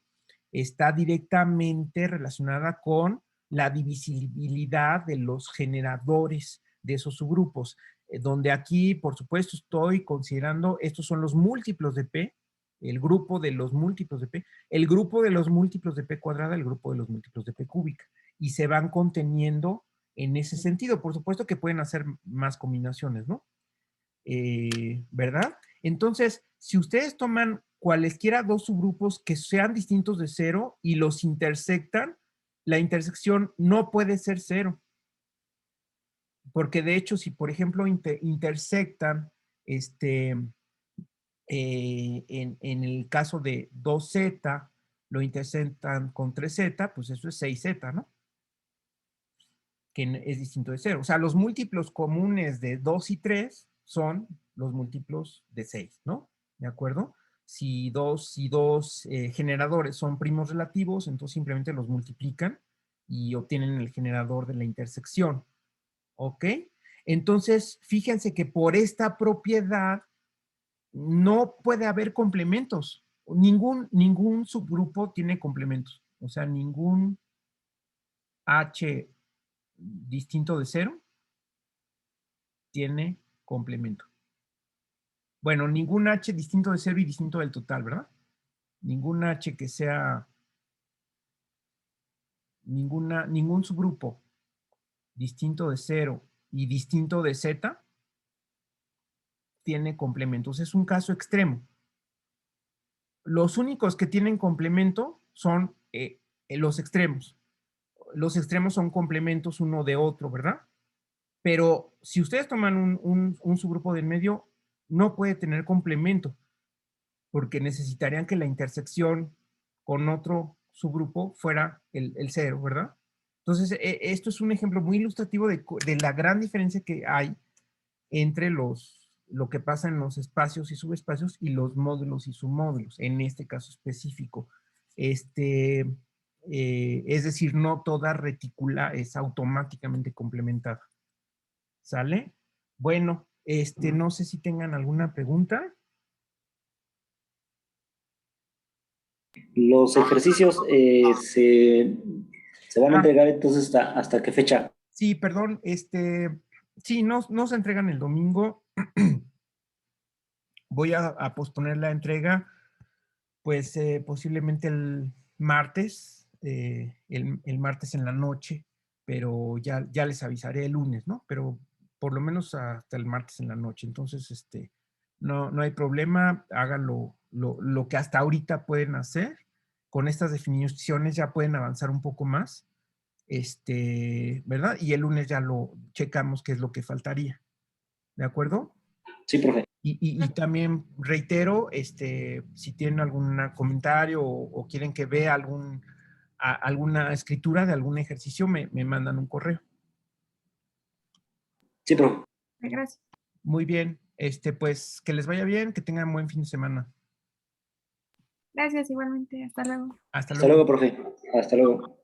está directamente relacionada con la divisibilidad de los generadores de esos subgrupos, donde aquí, por supuesto, estoy considerando, estos son los múltiplos de P, el grupo de los múltiplos de P, el grupo de los múltiplos de P cuadrada, el grupo de los múltiplos de P cúbica, y se van conteniendo en ese sentido. Por supuesto que pueden hacer más combinaciones, ¿no? ¿Verdad? Entonces, si ustedes toman cualesquiera dos subgrupos que sean distintos de 0 y los intersectan, la intersección no puede ser 0. Porque de hecho, si por ejemplo intersectan, en el caso de 2z, lo intersectan con 3z, pues eso es 6z, ¿no? Que es distinto de 0. O sea, los múltiplos comunes de 2 y 3 son los múltiplos de 6, ¿no? ¿De acuerdo? Si dos generadores son primos relativos, entonces simplemente los multiplican y obtienen el generador de la intersección. ¿Ok? Entonces, fíjense que por esta propiedad no puede haber complementos. Ningún subgrupo tiene complementos. O sea, ningún H distinto de 0 tiene complemento. Bueno, ningún H distinto de 0 y distinto del total, ¿verdad? Ningún H que sea, ningún subgrupo distinto de 0 y distinto de Z tiene complementos. Es un caso extremo. Los únicos que tienen complemento son los extremos. Los extremos son complementos uno de otro, ¿verdad? Pero si ustedes toman un subgrupo del medio, no puede tener complemento, porque necesitarían que la intersección con otro subgrupo fuera el 0, ¿verdad? Entonces, esto es un ejemplo muy ilustrativo de la gran diferencia que hay entre lo que pasa en los espacios y subespacios y los módulos y submódulos, en este caso específico. Es decir, no toda retícula es automáticamente complementada. ¿Sale? Bueno, no sé si tengan alguna pregunta. Los ejercicios se van a entregar entonces hasta qué fecha. Sí, perdón, sí, no se entregan el domingo. Voy a posponer la entrega, pues posiblemente el martes, el martes en la noche, pero ya les avisaré el lunes, ¿no? Pero por lo menos hasta el martes en la noche. Entonces, no hay problema, hagan lo que hasta ahorita pueden hacer. Con estas definiciones ya pueden avanzar un poco más, ¿verdad? Y el lunes ya lo checamos qué es lo que faltaría. ¿De acuerdo? Sí, profe. Y también reitero, si tienen algún comentario o quieren que vea alguna escritura de algún ejercicio, me mandan un correo. Sí, profe. Gracias. Muy bien, pues que les vaya bien, que tengan buen fin de semana. Gracias igualmente. Hasta luego. Hasta Hasta luego. luego, profe. Hasta luego.